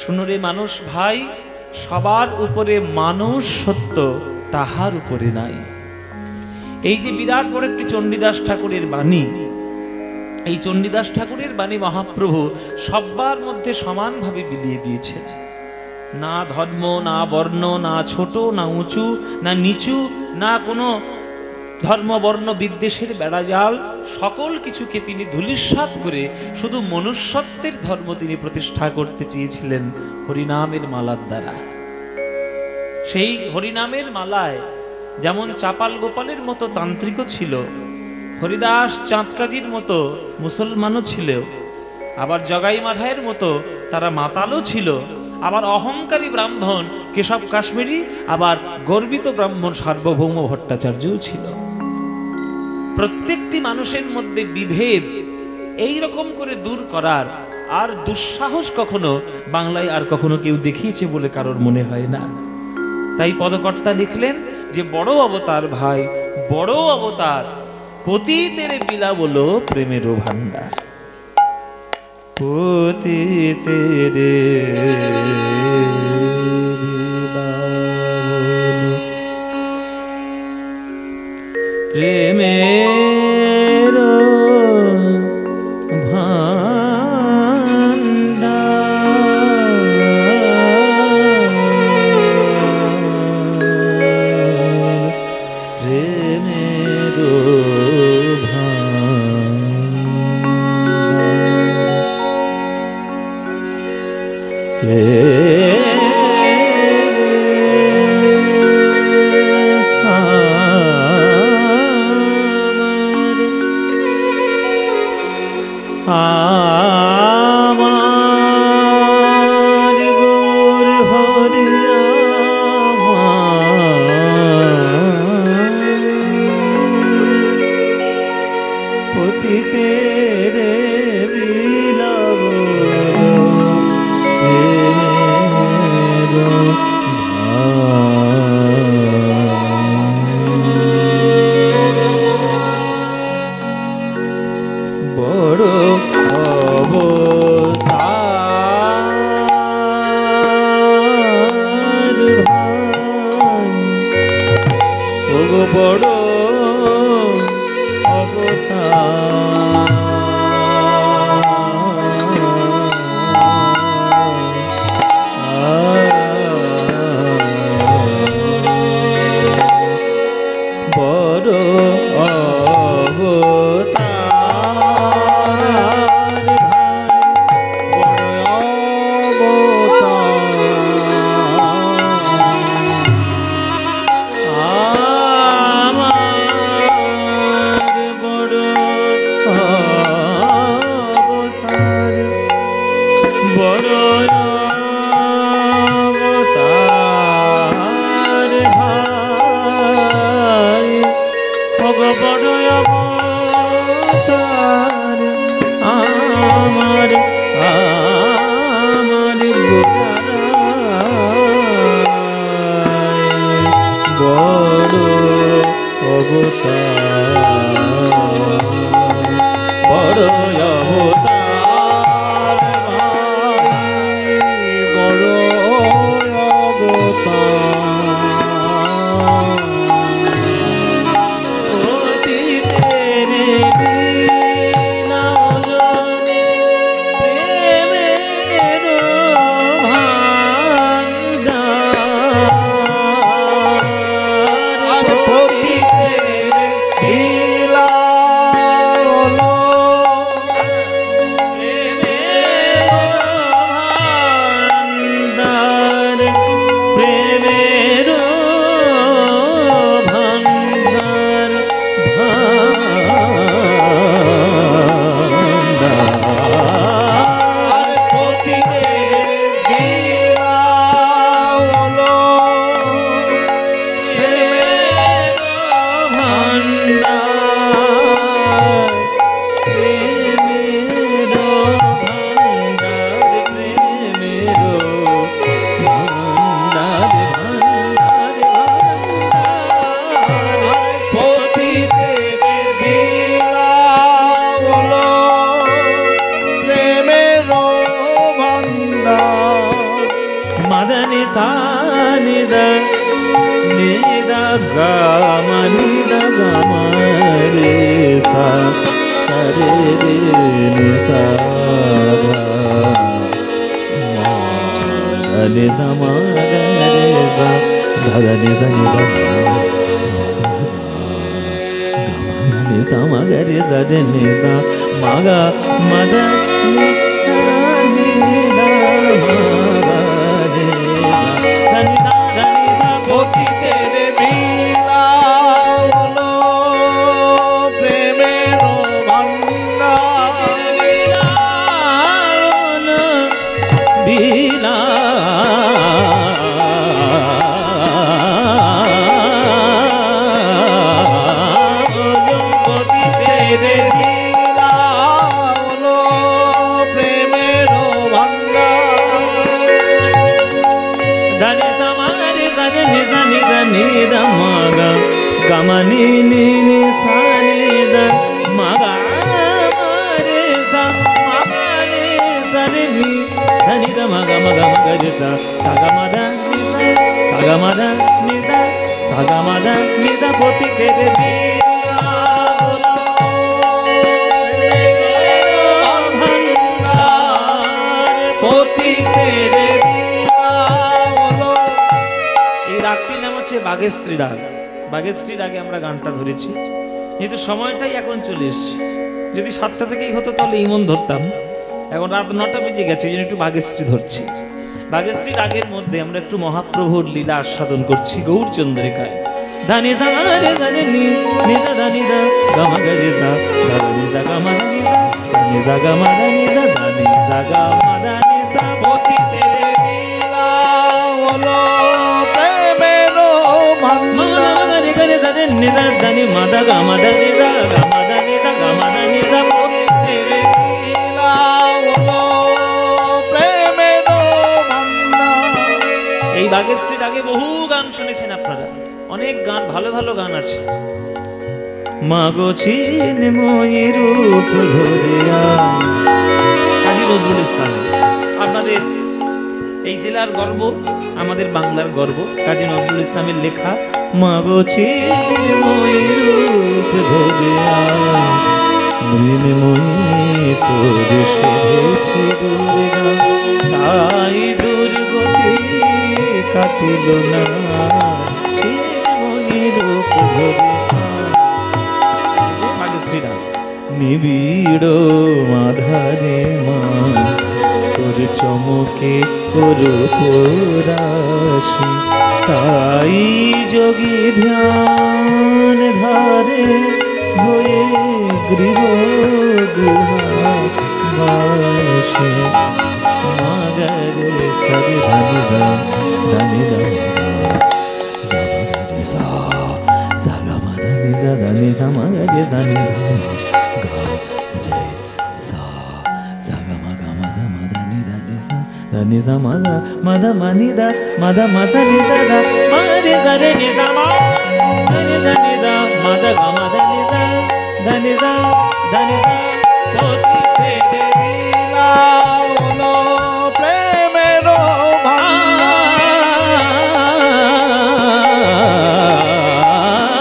শুনরে মানুষ ভাই, সবার উপরে মানুষ সত্য, তাহার উপরে নাই। এই যে বিরাট বড় একটি চণ্ডীদাস ঠাকুরের বাণী, এই চণ্ডীদাস ঠাকুরের বাণী মহাপ্রভু সবার মধ্যে সমানভাবে বিলিয়ে দিয়েছেন। না ধর্ম, না বর্ণ, না ছোট, না উঁচু, না নিচু, না কোনো ধর্ম বর্ণ বিদ্বেষের বেড়াজাল, সকল কিছুকে তিনি ধূলিসাৎ করে শুধু মনুষ্যত্বের ধর্ম তিনি প্রতিষ্ঠা করতে চেয়েছিলেন হরিনামের মালার দ্বারা। সেই হরিনামের মালায় যেমন চাপাল গোপালের মতো তান্ত্রিকও ছিল, হরিদাস চাঁদকাজির মতো মুসলমানও ছিল, আবার জগাই মাধায়ের মতো তারা মাতালও ছিল, আবার অহংকারী ব্রাহ্মণ কেশব কাশ্মীরি, আবার গর্বিত ব্রাহ্মণ সার্বভৌম ভট্টাচার্যও ছিল। প্রত্যেকটি মানুষের মধ্যে বিভেদ এই রকম করে দূর করার আর দুঃসাহস কখনো বাংলায় আর কখনো কেউ দেখিয়েছে বলে কারোর মনে হয় না। তাই পদকর্তা লিখলেন যে বড় অবতার ভাই, বড় অবতার, পতিতের বিলা বলো প্রেমেরও ভান্ডার। পতিতের প্রেমের ভান্ডার, প্রেমের আমার গোর হরি পতিতের বিলাব বড় অবতার ভাই, ওগো বড় অবতার, বড় বড় অবতার ভাই। sa ni da ga ma ni da ga ma re sa sa re re ni sa ga ma da ni sa ma ga re sa da ga ni sa ni da ma ni sa ma ga re sa re ni sa ma ga ma da ni sa ni da ma ga re sa da ni sa পতি তেরে মিলা হলো প্রেমের ভান্ডার বিলা পতি তেরে মিলা হলো প্রেমের ভান্ডার ধানি সামারে সারে নি সানি দা নি দা মাগা গামা নি নি নি সানি দা মাগা মারে সা মারে সারে নি ধানি দা মাগা মাগা মাগা রে সা সাগা মাদা নি সা সাগা মাদা নি সা সাগা মাদা নি সা পতি তেরে পতি তেরে রাগটির নাম হচ্ছে বাঘেস্ত্রী রাগ। বাঘেস্ত্রী রাগে আমরা গানটা ধরেছি, যেহেতু সময়টাই এখন চলে এসছে। যদি 7টা থেকেই হতো তাহলে ইমন ধরতাম, এখন রাত 9টা বেজে গেছে, এই জন্য একটু বাঘেস্ত্রী ধরছি। বাঘেস্ত্রী রাগের মধ্যে আমরা একটু মহাপ্রভুর লীলা আস্বাদন করছি গৌরচন্দ্রিকায়। ধানি সা রে জানি নি নি সা ধানি দা গামা গা রে সা ধানি সা গামা নি সা ধানি সা গামা নি সা ধানি সা গামা নি সা পতি তেরে মিলা হলো প্রেমের ভান্ডার নি সা ধানি মাদা গামা নি সা গামা নি সা গামা নি সা পতি তেরে মিলা হলো প্রেমের ভান্ডার। এই বাঘেস্ত্রীর আগে বহু গান শুনেছেন আপনারা, অনেক গান, ভালো ভালো গান আছে। মাগো ছিন মই রূপ ধরে আয়, কাজী নজরুল ইসলাম আপনাদের এই জেলার গর্ব, আমাদের বাংলার গর্ব, কাজী নজরুল ইসলামের লেখা। মাগো ছিন মই রূপ ধরে আয়, মৃন্ময়ী তোর সেরেছি দুর্গা, তাই দুর্গতি কাটিল না, ছিন্ময়ী রূপ ধরে শ্রীরাম। নিবিড় মাধারে মা তোর চমকে তোর পরাশি, তাই যোগী ধ্যান ধারে হয়ে গৃহ গুহাবাসী। মাগারে সারে ধানি দা ধানি দা গাবাগারে সা সাগা মাদা নি সা ধানি সা মাগারে সানি ধা গা রে সা সাগা মাগা মাদা মাদা নি দা নি সা ধানি সা মাগা মাদা মানি দা মাদা মাসা নি সা দা মারে সারে নি সা মা ধানি সা নি দা মাদা গা মাদা নি সা ধানি সা পতি তেরে মিলা হলো প্রেমের ভান্ডার।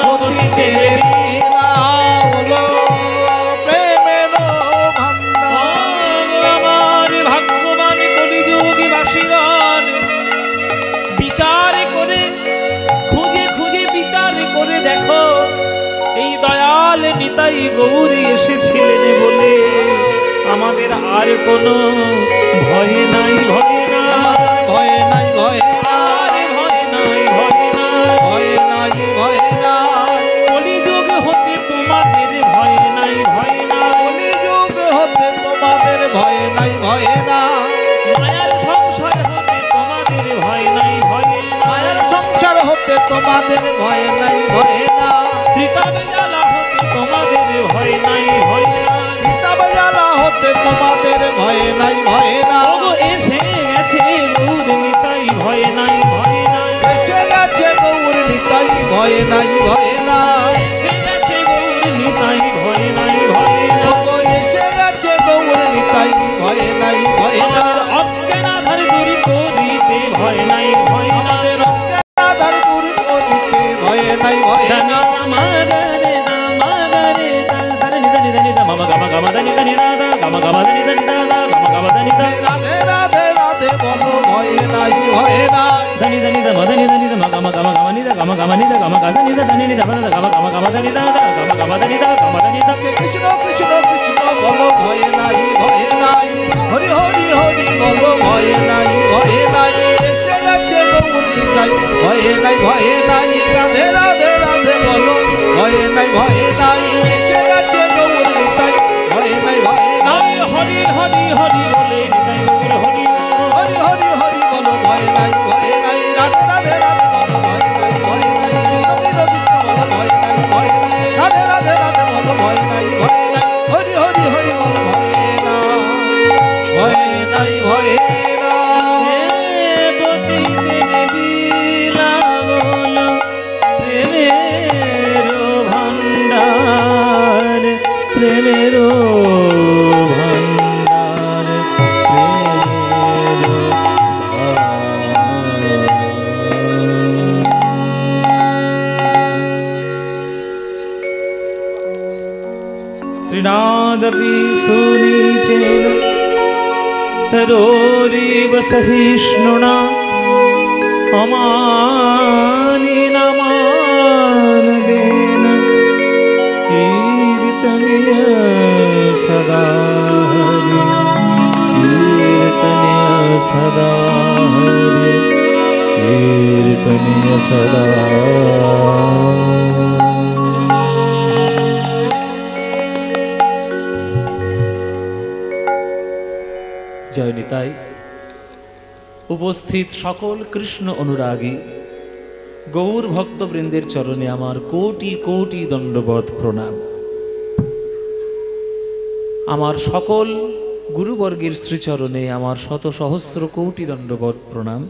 পতি তেরে মিলা হলো প্রেমের ভান্ডার। আমার ভাগ্যবান কলিযুগী বাসীগণ, বিচার করে খুঁজে খুঁজে বিচার করে দেখো, এই দয়াল নিতাই গৌরী এসেছিলেন বলে আমাদের আর কোনো ভয় নাই, ভয় না, ভয় নাই, ভয় আর ভয় নাই, ভয় না, ভয় নাই, ভয় নাই। কলিযুগ হতে তোমাদের ভয় নাই, ভয় না, কলিযুগ হতে তোমাদের ভয় নাই, ভয় না। মায়ার সংসার হতে তোমাদের ভয় নাই, ভয় না, মায়ের সংসার হতে তোমাদের ভয় নাই, ভয় না। ত্রিতাবে জ্বালা হতে তোমাদের ভয় নাই, ভয় না, তবে জ্বালা হতে তোমাদের ভয় নাই, ভয় না। ওগো এসে গেছে গৌর নিতাই, ভয় নাই, ভয় না, এসে গেছে গৌর নিতাই, ভয় নাই, ভয় না। এসে গেছে গৌর নিতাই, ভয় নাই, ভয় না, ওগো এসে গেছে গৌর নিতাই, ভয় নাই, ভয় না। আমার অজ্ঞান আধার দূর করিতে ভয় নাই, ভয় কৃষ্ণ কৃষ্ণ কৃষ্ণ বলো ভয়ে নাই ভয়ে নাই, হরি হরি হরি বলো ভয়ে নাই ভয়ে নাই, এসে গেছে গৌর নিতাই ভয়ে নাই ভয়ে নাই, রাধে রাধে রাধে বলো ভয়ে নাই ভয়ে নাই, এসে গেছে গৌর নিতাই ভয়ে নাই ভয়ে নাই, হরি হরি হরি বলে নিতাই গৌর হরি, হরি হরি হরি বলো ভয়ে নাই ভয়ে নাই, রাধে রাধে রাধে বলো ভয়ে নাই ভয়ে নাই, রবি রবি বলো ভয়ে নাই ভয়ে নাই, রাধে রাধে রাধে বলো ভয়ে নাই ভয়ে নাই, হরি হরি হরি বলো ভয়ে নাই ভয়ে নাই ভয়ে নাই। পতিতের লীলা বলো প্রেমের ভান্ডার, প্রেমের ভান্ডার, প্রেমের त्रिनादपि सुनीचेन तरोरिव सहिष्णुना अमानिनमानदेन कीर्तनीय सदा हरि, कीर्तनीय सदा हरि, कीर्तनीय सदा। জয় নিতাই। উপস্থিত সকল কৃষ্ণ অনুরাগী গৌর ভক্তবৃন্দের চরণে আমার কোটি কোটি দণ্ডবৎ প্রণাম। আমার সকল গুরুবর্গের শ্রীচরণে আমার শত সহস্র কোটি দণ্ডবৎ প্রণাম।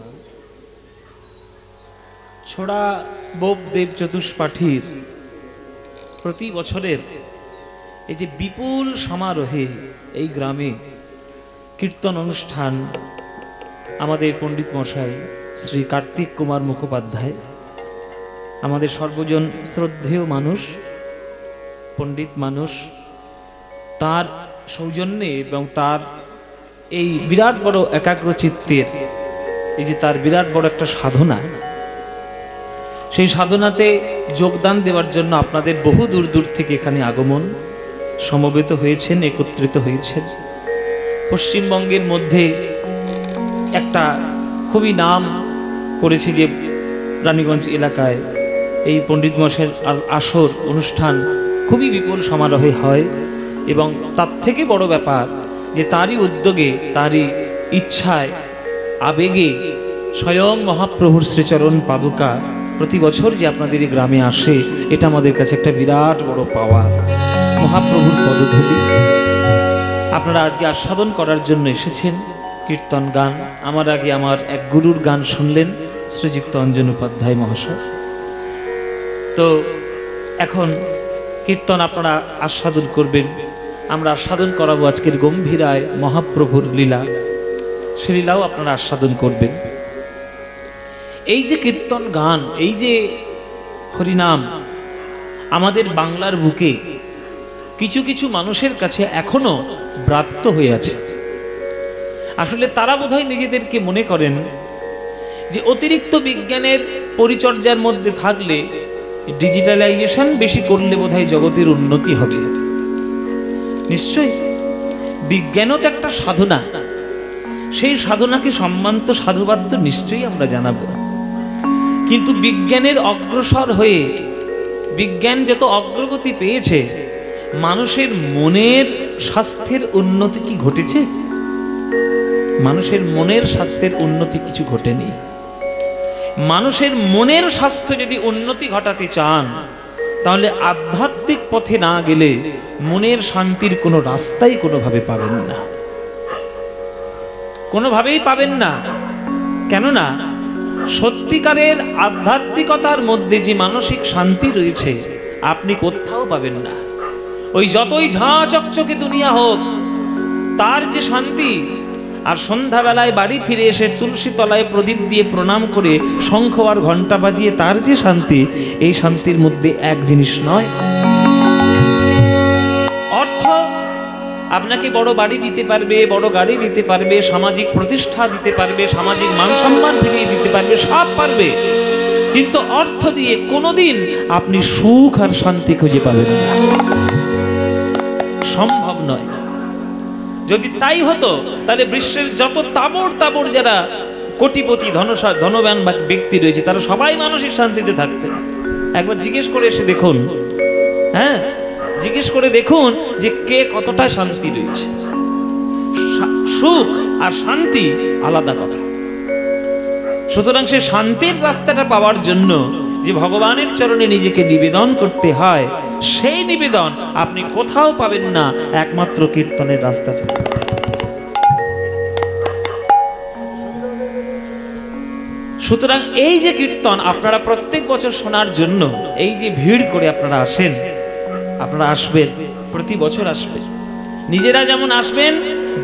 ছোড়া বোপদেব চতুষ্পাঠীর প্রতি বছরের এই যে বিপুল সমারোহে এই গ্রামে কীর্তন অনুষ্ঠান, আমাদের পণ্ডিত মশাই শ্রী কার্তিক কুমার মুখোপাধ্যায়, আমাদের সর্বজন শ্রদ্ধেয় মানুষ, পণ্ডিত মানুষ, তার সৌজন্যে এবং তার এই বিরাট বড় একাগ্রচিত্তের এই যে তার বিরাট বড় একটা সাধনা, সেই সাধনাতে যোগদান দেওয়ার জন্য আপনাদের বহু দূর দূর থেকে এখানে আগমন, সমবেত হয়েছেন, একত্রিত হয়েছেন। পশ্চিমবঙ্গের মধ্যে একটা খুবই নাম করেছি যে রানীগঞ্জ এলাকায় এই পণ্ডিত মশাইয়ের আসর অনুষ্ঠান খুবই বিপুল সমারোহে হয়, এবং তার থেকে বড় ব্যাপার যে তারই উদ্যোগে, তারই ইচ্ছায়, আবেগে স্বয়ং মহাপ্রভুর শ্রীচরণ পাদুকা প্রতি বছর যে আপনাদের এই গ্রামে আসে, এটা আমাদের কাছে একটা বিরাট বড় পাওয়া। মহাপ্রভুর পদধূলি আপনারা আজকে আস্বাদন করার জন্য এসেছেন। কীর্তন গান, আমার আগে আমার এক গুরুর গান শুনলেন, শ্রীযুক্ত অঞ্জন উপাধ্যায় মহাশয়। তো এখন কীর্তন আপনারা আস্বাদন করবেন, আমরা আস্বাদন করাবো আজকের গম্ভীরায় মহাপ্রভুর লীলা, সে লীলাও আপনারা আস্বাদন করবেন। এই যে কীর্তন গান, এই যে হরিনাম, আমাদের বাংলার বুকে কিছু কিছু মানুষের কাছে এখনো ব্রাত্য হয়ে আছে। আসলে তারা বোধহয় নিজেদেরকে মনে করেন যে অতিরিক্ত বিজ্ঞানের পরিচর্যার মধ্যে থাকলে, ডিজিটালাইজেশন বেশি করলে বোধহয় জগতের উন্নতি হবে। নিশ্চয়ই বিজ্ঞানও তো একটা সাধনা, সেই সাধনাকে সম্মান তো সাধুবাদ তো নিশ্চয়ই আমরা জানাবো। কিন্তু বিজ্ঞানের অগ্রসর হয়ে বিজ্ঞান যত অগ্রগতি পেয়েছে, মানুষের মনের স্বাস্থ্যের উন্নতি কি ঘটেছে? মানুষের মনের স্বাস্থ্যের উন্নতি কিছু ঘটেনি। মানুষের মনের স্বাস্থ্য যদি উন্নতি ঘটাতে চান, তাহলে আধ্যাত্মিক পথে না গেলে মনের শান্তির কোনো রাস্তাই কোনোভাবে পাবেন না, কোনোভাবেই পাবেন না। কেননা সত্যিকারের আধ্যাত্মিকতার মধ্যে যে মানসিক শান্তি রয়েছে, আপনি কোথাও পাবেন না। ওই যতই ঝাঁ চকচকে দুনিয়া হোক, তার যে শান্তি, আর সন্ধ্যাবেলায় বাড়ি ফিরে এসে তুলসী তলায় প্রদীপ দিয়ে প্রণাম করে শঙ্খ আর ঘণ্টা বাজিয়ে তার যে শান্তি, এই শান্তির মধ্যে এক জিনিস নয়। অর্থ আপনাকে বড় বাড়ি দিতে পারবে, বড় গাড়ি দিতে পারবে, সামাজিক প্রতিষ্ঠা দিতে পারবে, সামাজিক মান সম্মান ফিরিয়ে দিতে পারবে, সব পারবে, কিন্তু অর্থ দিয়ে কোনোদিন আপনি সুখ আর শান্তি খুঁজে পাবেন না, সম্ভব নয়। যদি তাই হতো তাহলে বিশ্বের যত তাবড় তাবড় যারা কোটিপতি ধনবান ব্যক্তি রয়েছে তারা সবাই মানসিক শান্তিতে থাকতেন। একবার জিজ্ঞেস করে এসে দেখুন, হ্যাঁ জিজ্ঞেস করে দেখুন যে কে কতটা শান্তি রয়েছে। সুখ আর শান্তি আলাদা কথা। সুতরাং সে শান্তির রাস্তাটা পাওয়ার জন্য যে ভগবানের চরণে নিজেকে নিবেদন করতে হয়, সেই নিবেদন আপনি কোথাও পাবেন না, একমাত্র কীর্তনের রাস্তা ছাড়া। সুতরাং এই যে কীর্তন আপনারা প্রত্যেক বছর শোনার জন্য এই যে ভিড় করে আপনারা আসেন, আপনারা আসবেন, প্রতি বছর আসবেন, নিজেরা যেমন আসবেন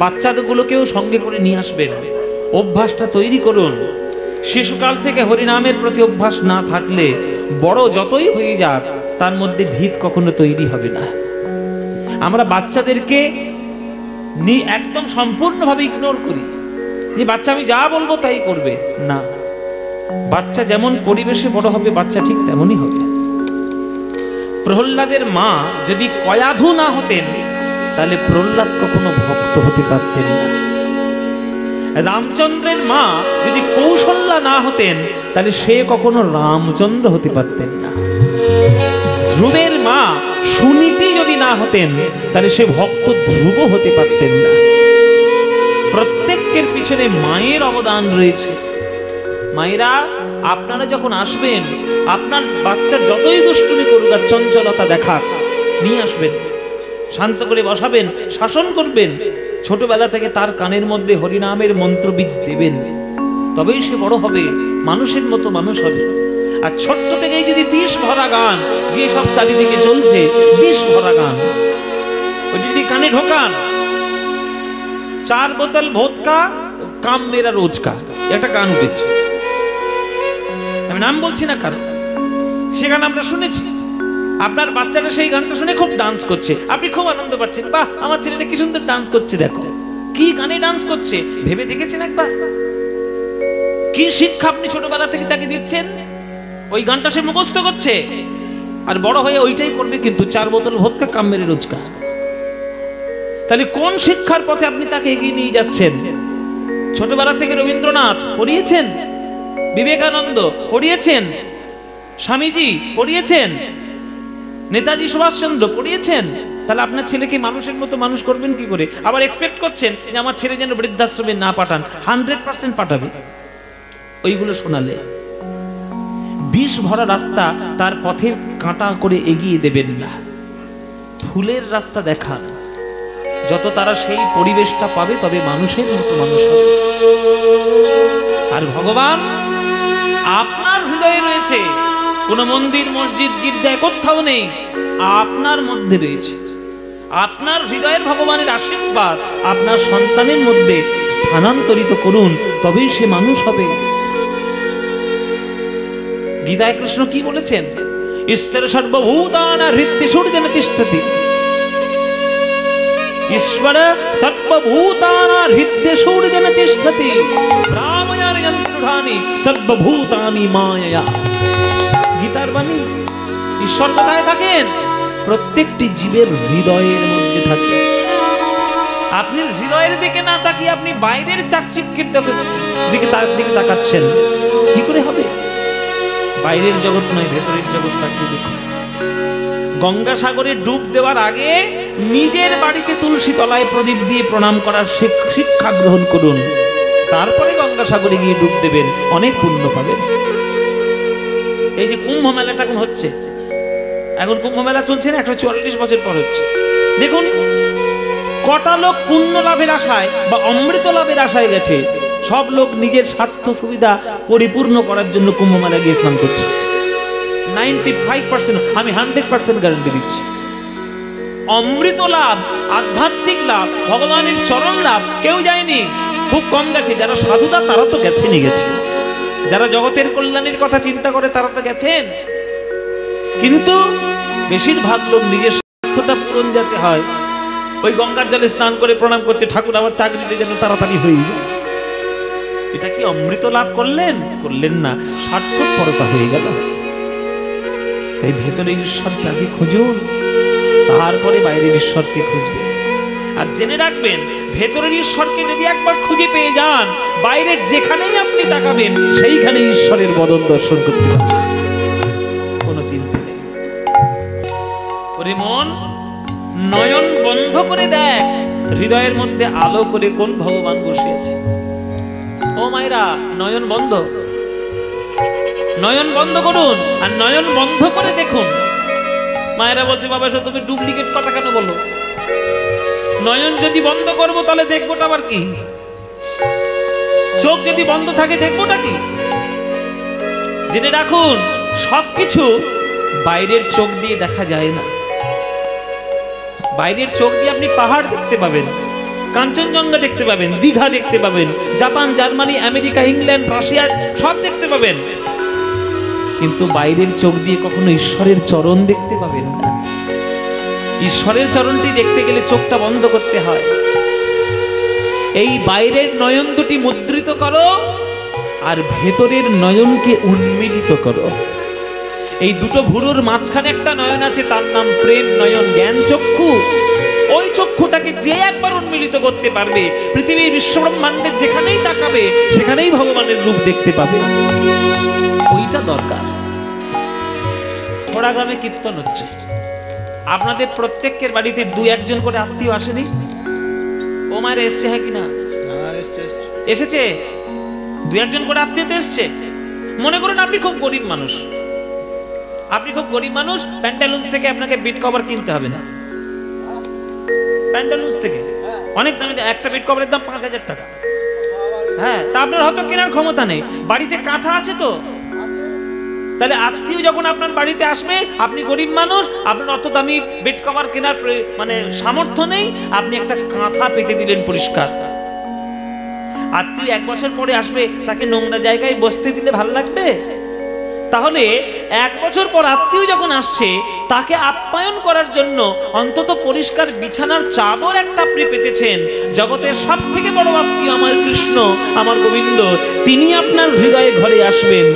বাচ্চাগুলোকেও সঙ্গে করে নিয়ে আসবেন। অভ্যাসটা তৈরি করুন। শিশুকাল থেকে হরিনামের প্রতি অভ্যাস না থাকলে বড় যতই হয়ে যাক তার মধ্যে ভিত কখনো তৈরি হবে না। আমরা বাচ্চাদেরকে একদম সম্পূর্ণভাবে ইগনোর করি, যে বাচ্চা আমি যা বলবো তাই করবে না। বাচ্চা যেমন পরিবেশে বড় হবে বাচ্চা ঠিক তেমনই হবে। প্রহ্লাদের মা যদি কয়াধু না হতেন তাহলে প্রহ্লাদ কখনো ভক্ত হতে পারতেন না। রামচন্দ্রের মা যদি কৌশল্যা না হতেন তাহলে সে কখনো রামচন্দ্র হতে পারতেন না। ধ্রুবের মা সুনীতি যদি না হতেন তাহলে সে ভক্ত ধ্রুব হতে পারতেন না। প্রত্যেকের পিছনে মায়ের অবদান রয়েছে। মায়েরা আপনারা যখন আসবেন, আপনার বাচ্চা যতই দুষ্টুমি করুক আর চঞ্চলতা দেখাক, নিয়ে আসবেন, শান্ত করে বসাবেন, শাসন করবেন, ছোটবেলা থেকে তার কানের মধ্যে হরিনামের মন্ত্র বীজ দেবেন, তবেই সে বড় হবে, মানুষের মতো মানুষ হবে। আর ছোট্ট থেকেই যদি বিষ ভরা গান, যে সব চারিদিকে চলছে বিষ ভরা গান, ওই যদি কানে ঢোকান, 4 বোতল ভোদকা কাম মেরা রোজকা, একটা গান উঠেছে, আমি নাম বলছি না কারণ, সে গান আমরা শুনেছি। আপনার বাচ্চাটা সেই গানটা শুনে খুব ডান্স করছে, আপনি খুব আনন্দ পাচ্ছেন, বাহ আমার ছেলেটা কি সুন্দর ডান্স করছে, দেখো কি গানে ডান্স করছে। ভেবে দেখেছেন একবার কি শিক্ষা আপনি ছোটবেলা থেকে তাকে দিচ্ছেন? ওই গানটা সে মুখস্থ করছে আর বড় হয়ে ওইটাই করবে, কিন্তু 4 বোতল ভোদকা কাম মেরে রোজগার। তাহলে কোন শিক্ষার পথে আপনি তাকে এগিয়ে নিয়ে যাচ্ছেন? ছোটবেলা থেকে রবীন্দ্রনাথ পড়িয়েছেন, বিবেকানন্দ পড়িয়েছেন, স্বামীজি পড়িয়েছেন, নেতাজি সুভাষচন্দ্র পড়িয়েছেন, তাহলে আপনার ছেলেকে মানুষের মতো মানুষ করবেন কি করে? আবার এক্সপেক্ট করছেন যে আমার ছেলে যেন বৃদ্ধাশ্রমে না পাঠান। 100% পাঠাবে ওইগুলো শোনালে। বিষ ভরা রাস্তা তার পথের কাঁটা করে এগিয়ে দেবেন না, ফুলের রাস্তা দেখান। যত তারা সেই পরিবেশটা পাবে তবে মানুষের মতো মানুষ হবে। আর ভগবান আপনার হৃদয়ে রয়েছে, কোন মন্দির মসজিদ গির্জায় কোথাও নেই, আপনার মধ্যে রয়েছে। আপনার হৃদয়ের ভগবানের আশীর্বাদ আপনার সন্তানের মধ্যে স্থানান্তরিত করুন, তবেই সে মানুষ হবে। গীতায় কৃষ্ণ কি বলেছেন? ঈশ্বর সর্বভূতানাং হৃদ্যেষুর্জেন তিষ্ঠতি। ঈশ্বর সর্বভূতানাং হৃদ্যেষুর্জেন তিষ্ঠতি ভ্রাময়ার যন্ত্রাণি সর্বভূতানি মায়য়া। গীতার বাণী। ঈশ্বর কোথায় থাকেন? প্রত্যেকটি জীবের হৃদয়ের মধ্যে থাকে। আপনি হৃদয়ের দিকে না তাকিয়ে আপনি বাইরের চাকচিক্যের দিকে তাকাচ্ছেন, কি করে হবে? বাইরের জগৎ নয়, ভেতরের জগৎ তাকিয়ে দেখুন। গঙ্গাসাগরে ডুব দেওয়ার আগে নিজের বাড়িতে তুলসী তলায় প্রদীপ দিয়ে প্রণাম করার শিক্ষা গ্রহণ করুন, তারপরে গঙ্গাসাগরে গিয়ে ডুব দেবেন, অনেক পুণ্য পাবেন। এই যে কুম্ভ মেলাটা এখন হচ্ছে, এখন কুম্ভ মেলা চলছে না, 144 বছর পর হচ্ছে। দেখুন কটা লোক পুণ্য লাভের আশায় বা অমৃত লাভের আশায় গেছে। সব লোক নিজের স্বার্থ সুবিধা পরিপূর্ণ করার জন্য কুম্ভ মেলা গিয়ে স্নান করছে। 95%, আমি 100% গ্যারান্টি দিচ্ছি। অমৃত লাভ, আধ্যাত্মিক লাভ, ভগবানের চরণ লাভ কেউ যায়নি, খুব কম গেছে। যারা সাধুরা তারা তো গেছেনই গেছে, যারা জগতের কল্যাণের কথা চিন্তা করে তারা তো গেছেন, কিন্তু বেশিরভাগ লোক নিজের স্বার্থটা পূরণ যাতে হয় ওই গঙ্গার জলে স্নান করে প্রণাম করছে, ঠাকুর আমার চাকরিটা যেন তাড়াতাড়ি হয়ে যায়। এটা কি অমৃত লাভ করলেন? করলেন না, স্বার্থপরতা হয়ে গেল। তাই ভেতরে ঈশ্বরকে আগে খুঁজুন, তারপরে বাইরের ঈশ্বরকে খুঁজবেন। আর জেনে রাখবেন, ভেতরের ঈশ্বরকে যদি একবার খুঁজে পেয়ে যান, বাইরে যেখানেই আপনি তাকাবেন সেইখানে ঈশ্বরের বদন দর্শন করতে পারবেন, কোনো চিন্তা নেই। ওরে মন, নয়ন বন্ধ করে দেখ, হৃদয়ের মধ্যে আলো করে কোন ভগবান বসে আছে। ও মায়েরা, নয়ন বন্ধ, নয়ন বন্ধ করুন, আর নয়ন বন্ধ করে দেখুন। মায়েরা বলছে, বাবা সে তুমি ডুপ্লিকেট কথা কেন বলো? নয়ন যদি বন্ধ করবো তাহলে দেখবোটা আবার কি? চোখ যদি বন্ধ থাকে দেখবোটা কি? জেনে রাখুন, সবকিছু বাইরের চোখ দিয়ে দেখা যায় না। বাইরের চোখ দিয়ে আপনি পাহাড় দেখতে পাবেন, কাঞ্চনজঙ্ঘা দেখতে পাবেন, দীঘা দেখতে পাবেন, Japan, Germany, America, England, Russia সব দেখতে পাবেন, কিন্তু বাইরের চোখ দিয়ে কখনো ঈশ্বরের চরণ দেখতে পাবেন না। ঈশ্বরের চরণটি দেখতে গেলে চোখটা বন্ধ করতে হয়। এই বাইরের নয়ন দুটি মুদ্রিত করো, আর ভেতরের নয়নকে উন্মিলিত করো। এই দুটো ভুরুর মাঝখানে একটা নয়ন আছে, তার নাম প্রেম নয়ন, জ্ঞান চক্ষু। ওই চক্ষুটাকে যে একবার উন্মিলিত করতে পারবে, পৃথিবীর বিশ্বব্রহ্মাণ্ডের যেখানেই তাকাবে সেখানেই ভগবানের রূপ দেখতে পাবে। ওইটা দরকার। থোড়া গ্রামে কীর্তন হচ্ছে, আপনাদের প্রত্যেকের বাড়িতে দু একজন করে আত্মীয় আসেনি? ও মায়ের এসছে, হ্যাঁ কিনা? এসেছে, দু একজন করে আত্মীয় তো এসছে। মনে করুন আপনি খুব গরিব মানুষ, আপনি খুব গরিব মানুষ, প্যান্টালুন্স থেকে আপনাকে বেড কভার কিনতে হবে না। প্যান্টালুন্স থেকে অনেক দামি, একটা বেড কভারের দাম 5,000 টাকা। হ্যাঁ, তা আপনার হয়তো কেনার ক্ষমতা নেই, বাড়িতে কাঁথা আছে তো। তাহলে আত্মীয় যখন আপনার বাড়িতে আসবে, আপনি গরিব মানুষ, আপনার অত দামি বেড কভার কেনার মানে সামর্থ্য নেই, আপনি একটা কাঁথা পেতে দিলেন পরিষ্কার। আত্মীয় 1 বছর পরে আসবে, তাকে নোংরা জায়গায় বসতে দিলে ভালো লাগবে? তাহলে 1 বছর পর আত্মীয় যখন আসছে, তাকে আপ্যায়ন করার জন্য অন্তত পরিষ্কার বিছানার চাদর একটা আপনি পেতেছেন। জগতের সব থেকে বড় আত্মীয় আমার কৃষ্ণ, আমার গোবিন্দ, তিনি আপনার হৃদয়ে ঘরে আসবেন,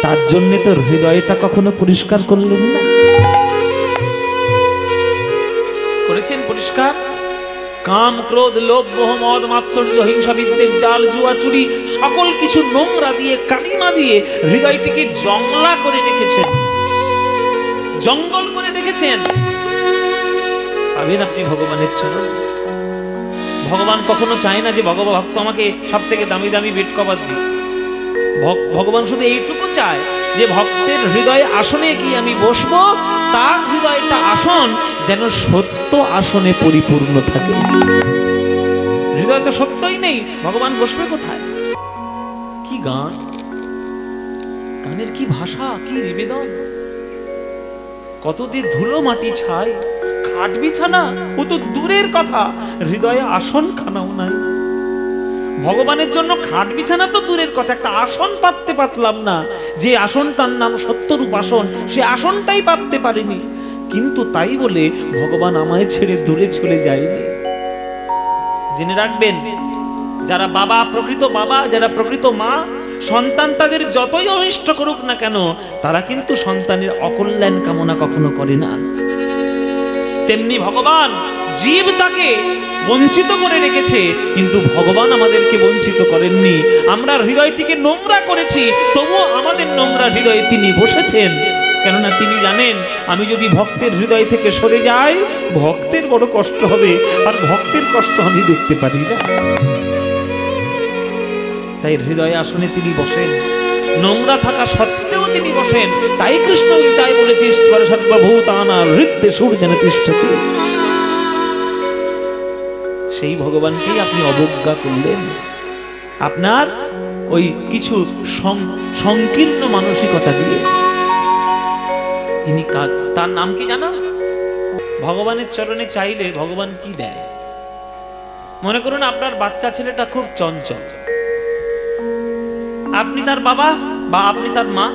তার জন্য তো হৃদয়টা কখনো পরিষ্কার করলেন না? করেছেন পরিষ্কার? কাম, ক্রোধ, লোভ, মোহ, মদ, মাৎসর্য, হিংসা, বিদ্বেষ, জাল, জুয়া, চুরি, সকল কিছু নোংরা দিয়ে, কালিমা দিয়ে হৃদয়টিকে জংলা করে রেখেছেন, জঙ্গল করে রেখেছেন। পাবেন আপনি ভগবানের চরণ। ভগবান কখনো চায় না যে ভগবত আমাকে সব থেকে দামি দামি বেড কভার দিই। ভগবান শুধু এইটুকু চায় যে ভক্তের হৃদয়ে আসনে গিয়ে আমি বসবো, তার হৃদয়টা আসন যেন সত্য আসনে পরিপূর্ণ থাকে। হৃদয় তো সত্যই নেই, ভগবান বসবে কোথায়? কি গান, গানের কি ভাষা, কি নিবেদন! কতদিন ধুলো মাটি ছাই, খাট বিছানা ও তো দূরের কথা, হৃদয়ে আসন খানাও নাই। ভগবানের জন্য খাট বিছানা তো দূরের কথা, একটা আসন পাততে পারলাম না। যে আসনটার নাম সত্যরূপ আসন, সে আসনটাই পাততে পারিনি। কিন্তু তাই বলে ভগবান আমায় ছেড়ে দূরে চলে যায়নি। জেনে রাখবেন, যারা বাবা, প্রকৃত বাবা, যারা প্রকৃত মা, সন্তান তাদের যতই অনিষ্ট করুক না কেন, তারা কিন্তু সন্তানের অকল্যাণ কামনা কখনো করে না। তেমনি ভগবান, জীব তাকে বঞ্চিত করে রেখেছে, কিন্তু ভগবান আমাদেরকে বঞ্চিত করেননি। আমরা হৃদয়টিকে নোংরা করেছি, তবুও আমাদের নোংরা হৃদয়ে তিনি বসেছেন। কেননা তিনি জানেন, আমি যদি ভক্তের হৃদয় থেকে সরে যাই, ভক্তের বড় কষ্ট হবে, আর ভক্তের কষ্ট আমি দেখতে পারি না। তাই হৃদয় আসনে তিনি বসেন, নোংরা থাকা সত্ত্বেও তিনি বসেন। তাই কৃষ্ণ গীতায় বলেছে, ঈশ্বর সর্বভূতানাং হৃদয়ে সূর্যেন তিষ্ঠতি। সেই ভগবানকেই আপনি অবজ্ঞা করলেন, আপনার ওই কিছু সংকীর্ণ মানসিকতা দিয়ে। তিনি তার নাম কি জানো? ভগবানের চরণে চাইলে ভগবান কি দেয়? মনে করুন আপনার বাচ্চা ছেলেটা খুব চঞ্চল, আপনি তার বাবা বা আপনি তার মা।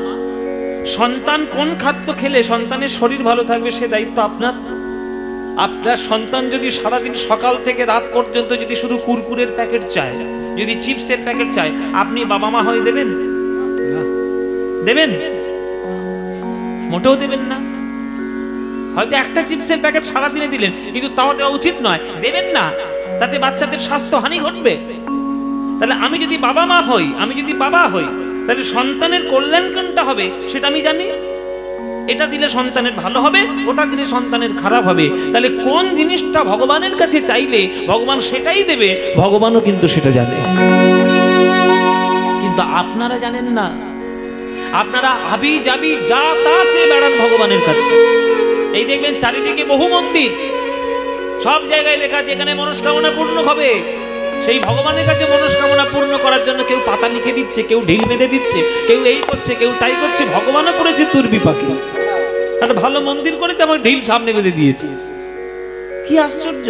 সন্তান কোন খাদ্য খেলে সন্তানের শরীর ভালো থাকবে, সে দায়িত্ব আপনার। আপনার সন্তান যদি সারাদিন সকাল থেকে রাত পর্যন্ত যদি শুধু কুরকুরের প্যাকেট চায়, যদি চিপসের প্যাকেট চায়, আপনি বাবা মা হয়ে দেবেন? দেবেন? মোটেও দেবেন না। হয়তো একটা চিপসের প্যাকেট সারাদিনে দিলেন, কিন্তু তাও দেওয়া উচিত নয়, দেবেন না, তাতে বাচ্চাদের স্বাস্থ্য হানি ঘটবে। তাহলে আমি যদি বাবা মা হই, আমি যদি বাবা হই, তাহলে সন্তানের কল্যাণ কোনটা হবে সেটা আমি জানি। এটা দিলে সন্তানের ভালো হবে, ওটা দিলে সন্তানের খারাপ হবে। তাহলে কোন জিনিসটা ভগবানের কাছে চাইলে ভগবান সেটাই দেবে, ভগবানও কিন্তু সেটা জানে। কিন্তু আপনারা জানেন না, আপনারা আবি যাবি যা তা চেয়ে বেড়ান ভগবানের কাছে। এই দেখবেন চারিদিকে বহু মন্দির, সব জায়গায় লেখা আছে এখানে মনস্কামনা পূর্ণ হবে। সেই ভগবানের কাছে মনস্কামনা পূর্ণ করার জন্য কেউ পাতা লিখে দিচ্ছে, কেউ ঢিল বেঁধে দিচ্ছে, কেউ এই করছে, কেউ তাই করছে। ভগবানও করেছে তুরবি পাখি, একটা ভালো মন্দির করেছে, আমার ঢিল সামনে বেঁধে দিয়েছে। কি আশ্চর্য!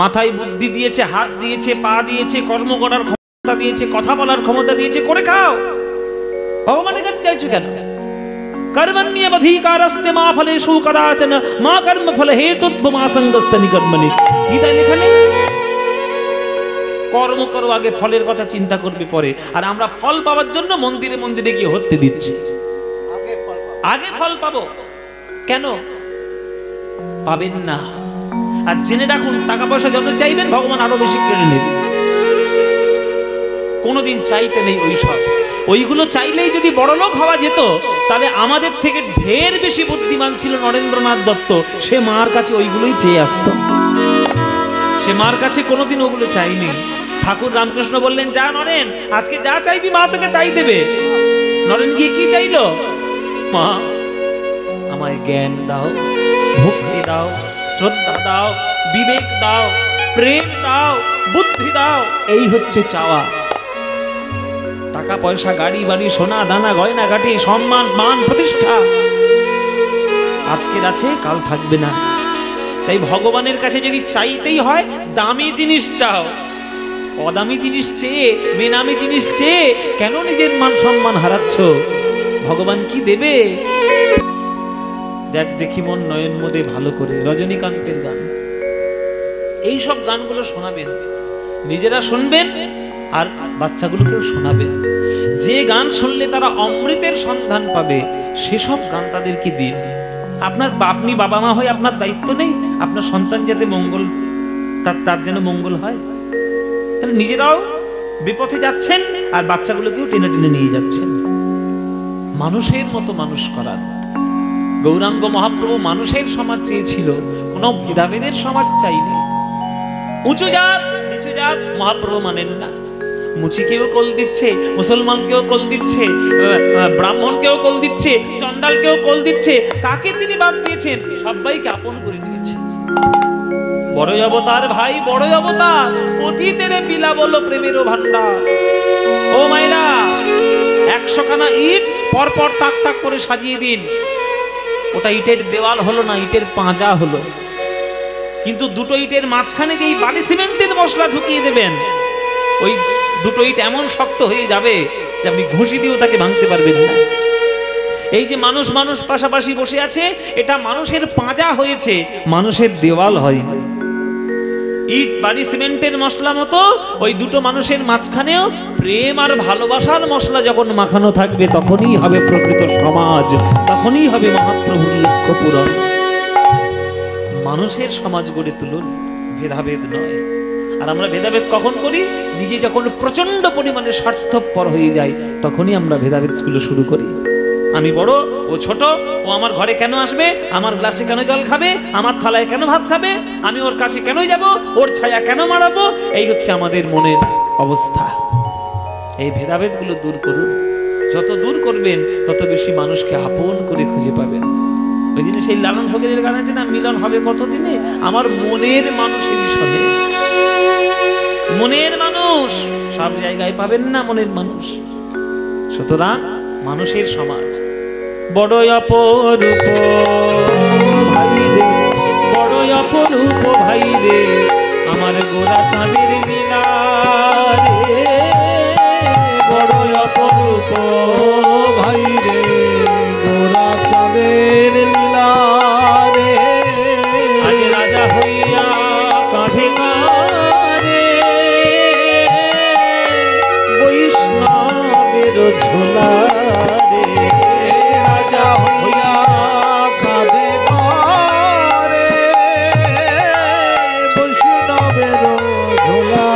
মাথায় বুদ্ধি দিয়েছে, হাত দিয়েছে, পা দিয়েছে, কর্ম করার ক্ষমতা দিয়েছে, কথা বলার ক্ষমতা দিয়েছে, করে খাও। ভগবানের কাছে চাইছো কেন? কর্মণ্যেবধিকারস্তে মা ফলেষু কদাচন মা কর্ম ফল হেতুর্ভমা সঙ্গস্ত নিকর্মণি। গীতায় লেখা নেই? কর্ম করো আগে, ফলের কথা চিন্তা করবে পরে। আর আমরা ফল পাওয়ার জন্য মন্দিরে মন্দিরে গিয়ে হতে দিচ্ছি। আগে ফল পাবো কেন? পাবেন না। আর জেনে রাখুন, টাকা পয়সা যত চাইবেন ভগবান আরো বেশি কেড়ে নেবে। কোনোদিন চাইতে নেই ওইসব। ওইগুলো চাইলেই যদি বড়লোক হওয়া যেত, তাহলে আমাদের থেকে ঢের বেশি বুদ্ধিমান ছিল নরেন্দ্রনাথ দত্ত। সে মার কাছে ওইগুলোই চেয়ে আসতো, সে মার কাছে কোনোদিন ওগুলো চাইনি। ঠাকুর রামকৃষ্ণ বললেন, যা নরেন, আজকে যা চাইবি মা তোকে তাই দেবে। নরেন গিয়ে কি চাইলো? মা আমায় জ্ঞান দাও, ভক্তি দাও, শ্রদ্ধা দাও, বিবেক দাও, প্রেম দাও, বুদ্ধি দাও। এই হচ্ছে চাওয়া। টাকা পয়সা, গাড়ি বাড়ি, সোনা দানা, গয়না গাটি, সম্মান মান প্রতিষ্ঠা আজকের আছে, কাল থাকবে না। তাই ভগবানের কাছে যদি চাইতেই হয়, দামি জিনিস চাও। অদামি জিনিস চেয়ে, বেনামি জিনিস চেয়ে কেন নিজের মান সম্মান হারাচ্ছ? ভগবান কি দেবে? দেখ দেখি মন নয়ন মোদে ভালো করে, রজনীকান্তের গান। এই সব গানগুলো শোনাবেন, নিজেরা শুনবেন আর বাচ্চাগুলোকেও শোনাবেন। যে গান শুনলে তারা অমৃতের সন্ধান পাবে, সেসব গান তাদেরকে দিন। আপনি বাবা মা হয়ে আপনার দায়িত্ব নেই আপনার সন্তান যাতে মঙ্গল, তার যেন মঙ্গল হয়। তাহলে নিজেরাও বিপথে যাচ্ছেন আর বাচ্চাগুলোকেও টেনে টেনে নিয়ে যাচ্ছেন। মানুষের মতো মানুষ করার। গৌরাঙ্গ মহাপ্রভু মানুষের সমাজ চেয়েছিল, কোনো ভেদাভেদের সমাজ চাইনি। উঁচু জাত নিচু জাত মহাপ্রভু মানেন না। মুচিকেও কোল দিচ্ছে, মুসলমানকেও কোল দিচ্ছে, ব্রাহ্মণকেও কোল দিচ্ছে, চন্ডালকেও কোল দিচ্ছে। কাকে তিনি বাদ দিয়েছেন? সবাইকে আপন করে নিয়েছে। বড় অবতার ভাই, বড় অবতার, অতীতের পিলা বলো প্রেমেরও ভান্ডার। ও মাইরা, 100 খানা ইট পরপর তাক তাক করে সাজিয়ে দিন। ওটা ইটের দেওয়াল হলো না, ইটের পাঁজা হলো। কিন্তু দুটো ইটের মাঝখানে যেই বালি সিমেন্টের মশলা ঢুকিয়ে দেবেন, ওই দুটো ইট এমন শক্ত হয়ে যাবে যে আপনি ঘুষি দিয়েও তাকে ভাঙতে পারবেন না। এই যে মানুষ মানুষ পাশাপাশি বসে আছে, এটা মানুষের পাঁজা হয়েছে, মানুষের দেওয়াল হয়নি। ইট বালি সিমেন্টের মশলা মতো ওই দুটো মানুষের মাঝখানেও প্রেম আর ভালোবাসার মশলা যখন মাখানো থাকবে, তখনই হবে প্রকৃত সমাজ, তখনই হবে মহাপ্রভুর লক্ষ্য পূরণ। মানুষের সমাজ গড়ে তুলুন, ভেদাভেদ নয়। আর আমরা ভেদাভেদ কখন করি? নিজে যখন প্রচন্ড পরিমাণে স্বার্থপর হয়ে যায়, তখনই আমরা ভেদাভেদগুলো শুরু করি। আমি বড়, ও ছোট, ও আমার ঘরে কেন আসবে, আমার গ্লাসে কেন জল খাবে, আমার থালায় কেন ভাত খাবে, আমি ওর কাছে কেন যাব, ওর ছায়া কেন মারাবো। এই হচ্ছে আমাদের মনের অবস্থা। এই ভেদাভেদগুলো দূর করুন। যত দূর করবেন তত বেশি মানুষকে আপন করে খুঁজে পাবেন। ওই জন্য সেই লালন ফকিরের গান আছে না, মিলন হবে কতদিনে, আমার মনের মানুষেরই শোনে। মনের মানুষ সব জায়গায় পাবেন না, মনের মানুষ। সুতরাং মানুষের সমাজ বড় অপরূপ ভাই রে, বড় অপরূপ ভাই রে, আমার গোরা চাঁদের নীলা রে, বড় অপরূপ ভাই রে, গোরা চাঁদের নীলা রে। আজ ঝোলা রে। রাজা হইয়া কাঁধে করে বৈষ্ণবের ঝোলা।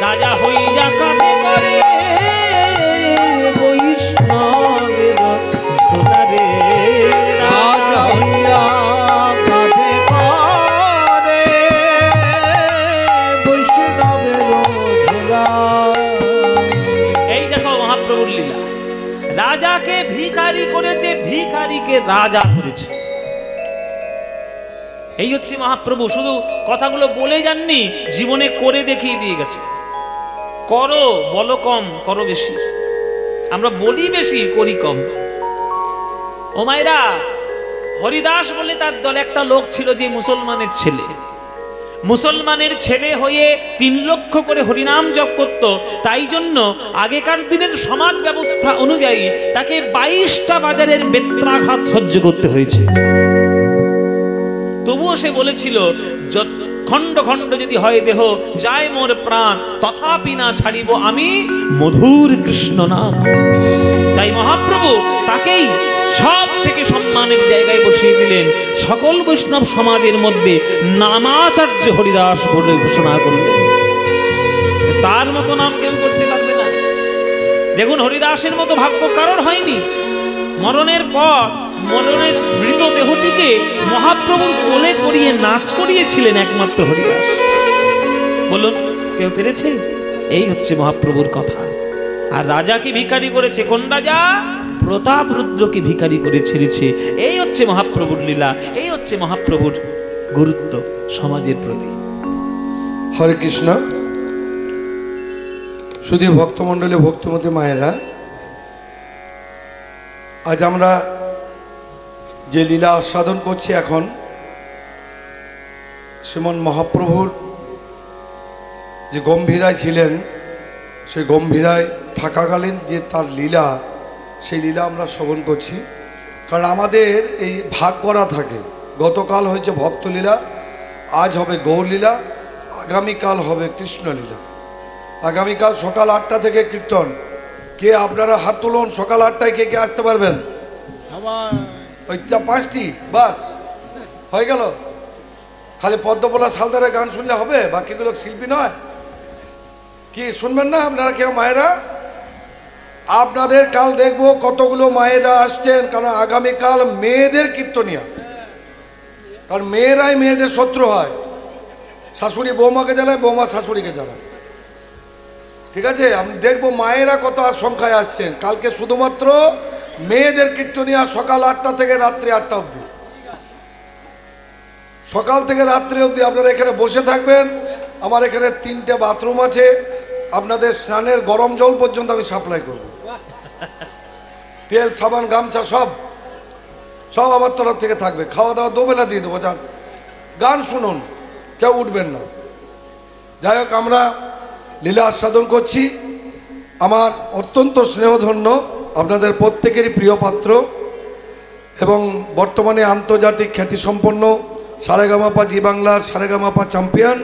রাজা হইয়া কাঁধে করে বৈষ্ণবের ঝোলা রে। রাজা হইয়া কাঁধে করে বৈষ্ণবের ঝোলা। এই দেখো মহাপ্রভুর লীলা, রাজাকে ভিখারি করেছে, ভিখারিকে রাজা করেছে। এই হচ্ছে মহাপ্রভু। শুধু কথাগুলো বলে যাননি, জীবনে করে দেখিয়ে দিয়ে গেছে। করো, বলো কম, করো বেশি। আমরা বলি বেশি, করি কম। ও মায়েরা, হরিদাস বলে তার দলে একটা লোক ছিল যে মুসলমানের ছেলে। মুসলমানের ছেলে হয়ে 3 লক্ষ করে হরিনাম জপ করত। তাই জন্য আগেকার দিনের সমাজ ব্যবস্থা অনুযায়ী তাকে 22টা বাজারের বেত্রাঘাত সহ্য করতে হয়েছে। তবুও সে বলেছিল, খণ্ড খণ্ড যদি হয় দেহ, যায় মোর প্রাণ, তথাপি না ছাড়িব আমি মধুর কৃষ্ণ নাম। তাই মহাপ্রভু তাকেই সব থেকে সম্মানের জায়গায় বসিয়ে দিলেন। সকল বৈষ্ণব সমাজের মধ্যে নামাচার্য হরিদাস বলে ঘোষণা করলেন। তার মতো নাম কেউ করতে পারবে না। দেখুন, হরিদাসের মতো ভাগ্য কারোর হয়নি। মরণের পর মরণের মৃতদেহটিকে মহাপ্রভুর কোলে করিয়ে নাচ করিয়েছিলেন একমাত্র হরিদাস। বলুন, কেউ পেরেছে? এই হচ্ছে মহাপ্রভুর কথা। আর রাজাকে ভিখারি করেছে। কোন রাজা? প্রতাপ রুদ্রকে ভিখারি করে ছেড়েছে। এই হচ্ছে মহাপ্রভুর লীলা, এই হচ্ছে মহাপ্রভুর গুরুত্ব সমাজের প্রতি। হরে কৃষ্ণ। শুধু ভক্তমণ্ডলী, ভক্তিমতী মায়েরা, আজ আমরা যে লীলা আস্বাদন করছি, এখন শ্রীমন মহাপ্রভুর যে গম্ভীরায় ছিলেন, সেই গম্ভীরায় থাকাকালীন যে তার লীলা, সেই লীলা আমরা শ্রবণ করছি। কারণ আমাদের এই ভাগ করা থাকে। গতকাল হয়েছে ভক্তলীলা, আজ হবে গৌরলীলা, আগামীকাল হবে কৃষ্ণলীলা। আগামীকাল সকাল 8টা থেকে কীর্তন। কে আপনারা হাত তুলুন, সকাল 8টায় কে কে আসতে পারবেন? ওই 5টি বাস হয়ে গেল। খালি পদ্মপোলা সালদারের গান শুনলে হবে? বাকিগুলো শিল্পী নয় কি? শুনবেন না আপনারা কেউ মায়েরা? আপনাদের কাল দেখবো কতগুলো মায়েরা আসছেন। কারণ আগামীকাল মেয়েদের কীর্তনিয়া। কারণ মেয়েরাই মেয়েদের শত্রু হয়। শাশুড়ি বৌমাকে জ্বালায়, বৌমা শাশুড়িকে জ্বালায়। ঠিক আছে, আমি দেখবো মায়েরা কত সংখ্যায় আসছেন। কালকে শুধুমাত্র মেয়েদের কীর্তনিয়া, সকাল 8টা থেকে রাত্রি 8টা অবধি। সকাল থেকে রাত্রি অবধি আপনারা এখানে বসে থাকবেন। আমার এখানে 3টে বাথরুম আছে। আপনাদের স্নানের গরম জল পর্যন্ত আমি সাপ্লাই করব। তেল, সাবান, গামছা সব আমার তরফ থেকে থাকবে। খাওয়া দাওয়া দুবেলা দিয়ে দেবো। যান, গান শুনুন, কেউ উঠবেন না। যাই হোক, আমরা লীলা আস্বাদন করছি। আমার অত্যন্ত স্নেহধন্য, আপনাদের প্রত্যেকেরই প্রিয় পাত্র এবং বর্তমানে আন্তর্জাতিক খ্যাতিসম্পন্ন সারেগামাপা জি বাংলার সারেগামাপা চ্যাম্পিয়ন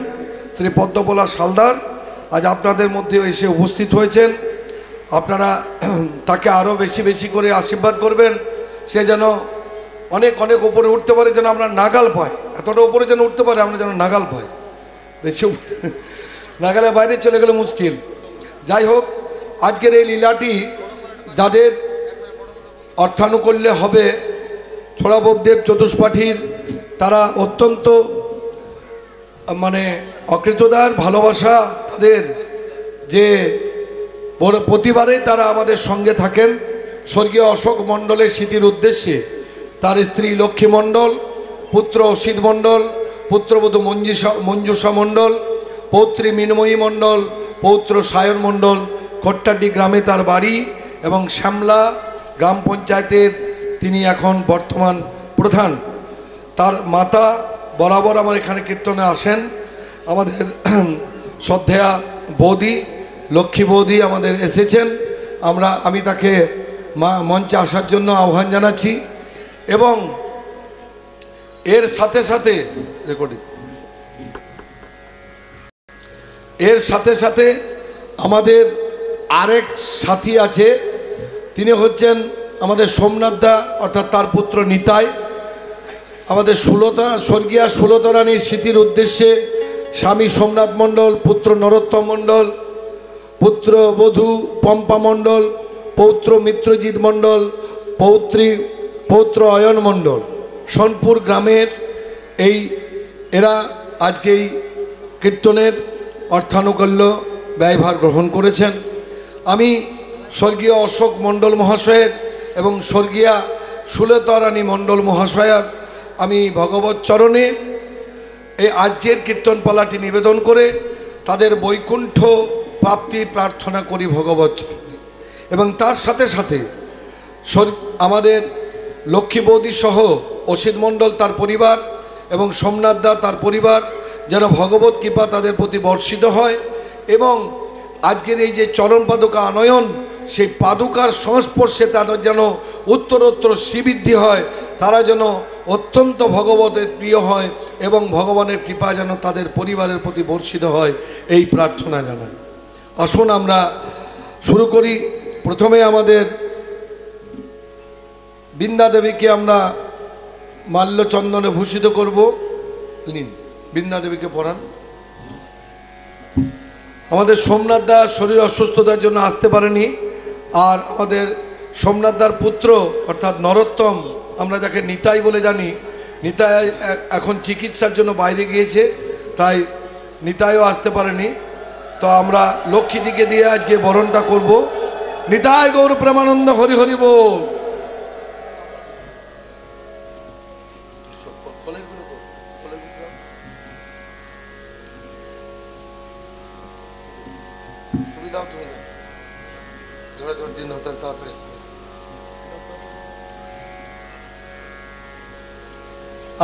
শ্রী পদ্মপোলা সালদার আজ আপনাদের মধ্যে এসে উপস্থিত হয়েছেন। আপনারা তাকে আরও বেশি বেশি করে আশীর্বাদ করবেন। সে যেন অনেক অনেক উপরে উঠতে পারে, যেন আমরা নাগাল পাই। এতটা উপরে যেন উঠতে পারে, আমরা যেন নাগাল পাই। বেশি নাগালের বাইরে চলে গেলে মুশকিল। যাই হোক, আজকের এই লীলাটি যাদের অর্থানুকূল্যে হবে, ছোড়াবদেব চতুষ্পাঠীর, তারা অত্যন্ত মানে অকৃতদার ভালোবাসা তাদের, যে প্রতিবারে তারা আমাদের সঙ্গে থাকেন। স্বর্গীয় অশোক মণ্ডলের স্মৃতির উদ্দেশ্যে তার স্ত্রী লক্ষ্মী মণ্ডল, পুত্র অসিত মণ্ডল, পুত্রবধূ মঞ্জুষা মণ্ডল, পৌত্রী মিনময়ী মণ্ডল, পৌত্র সায়ন মণ্ডল, খট্টাডি গ্রামে তার বাড়ি এবং শ্যামলা গ্রাম পঞ্চায়েতের তিনি এখন বর্তমান প্রধান। তার মাতা বরাবর আমার এখানে কীর্তনে আসেন। আমাদের শ্রদ্ধেয়া বৌদি, লক্ষ্মী বৌদি আমাদের এসেছেন। আমি তাকে মঞ্চে আসার জন্য আহ্বান জানাচ্ছি। এবং এর সাথে সাথে আমাদের আরেক সাথী আছে, তিনি হচ্ছেন আমাদের সোমনাথ দা, অর্থাৎ তার পুত্র নিতাই। আমাদের স্বর্গীয়া সুলতারানীর স্মৃতির উদ্দেশ্যে স্বামী সোমনাথ মণ্ডল, পুত্র নরোত্তম মণ্ডল, পুত্র বধূ পম্পা মণ্ডল, পৌত্র মিত্রজিৎ মণ্ডল, পৌত্র অয়ন মণ্ডল, সোনপুর গ্রামের এরা আজকে এই কীর্তনের অর্থানুকূল্য ব্যয়ভার গ্রহণ করেছেন। আমি স্বর্গীয় অশোক মণ্ডল মহাশয়ের এবং স্বর্গীয়া সুলতারানী মণ্ডল মহাশয়ার আমি ভগবত চরণে এই আজকের কীর্তনপালাটি নিবেদন করে তাদের বৈকুণ্ঠ প্রাপ্তি প্রার্থনা করি ভগবত চরণে। এবং তার সাথে সাথে আমাদের লক্ষ্মী বৌদি সহ অসিত মণ্ডল তার পরিবার এবং সোমনাথ দা তার পরিবার যেন ভগবত কৃপা তাদের প্রতি বর্ষিত হয় এবং আজকের এই যে চরণ পাদুকা আনয়ন, সেই পাদুকার সংস্পর্শে তাদের যেন উত্তরোত্তর শ্রীবৃদ্ধি হয়, তারা যেন অত্যন্ত ভগবতের প্রিয় হয় এবং ভগবানের কৃপা যেন তাদের পরিবারের প্রতি বর্ষিত হয়, এই প্রার্থনা জানাই। আসুন আমরা শুরু করি। প্রথমে আমাদের বৃন্দা দেবীকে আমরা মাল্যচন্দনে ভূষিত করব। নিন, বৃন্দা দেবীকে পড়ান। আমাদের সোমনাথ দা শরীর অসুস্থতার জন্য আসতে পারেনি, আর আমাদের সোমনাথ দার পুত্র অর্থাৎ নরোত্তম, আমরা যাকে নিতাই বলে জানি, নিতাই এখন চিকিৎসার জন্য বাইরে গিয়েছে, তাই নিতাইও আসতে পারেনি। তো আমরা লক্ষ্মীদিকে দিয়ে আজকে বরণটা করব। নিতাই গৌর প্রেমানন্দ হরি হরি বল।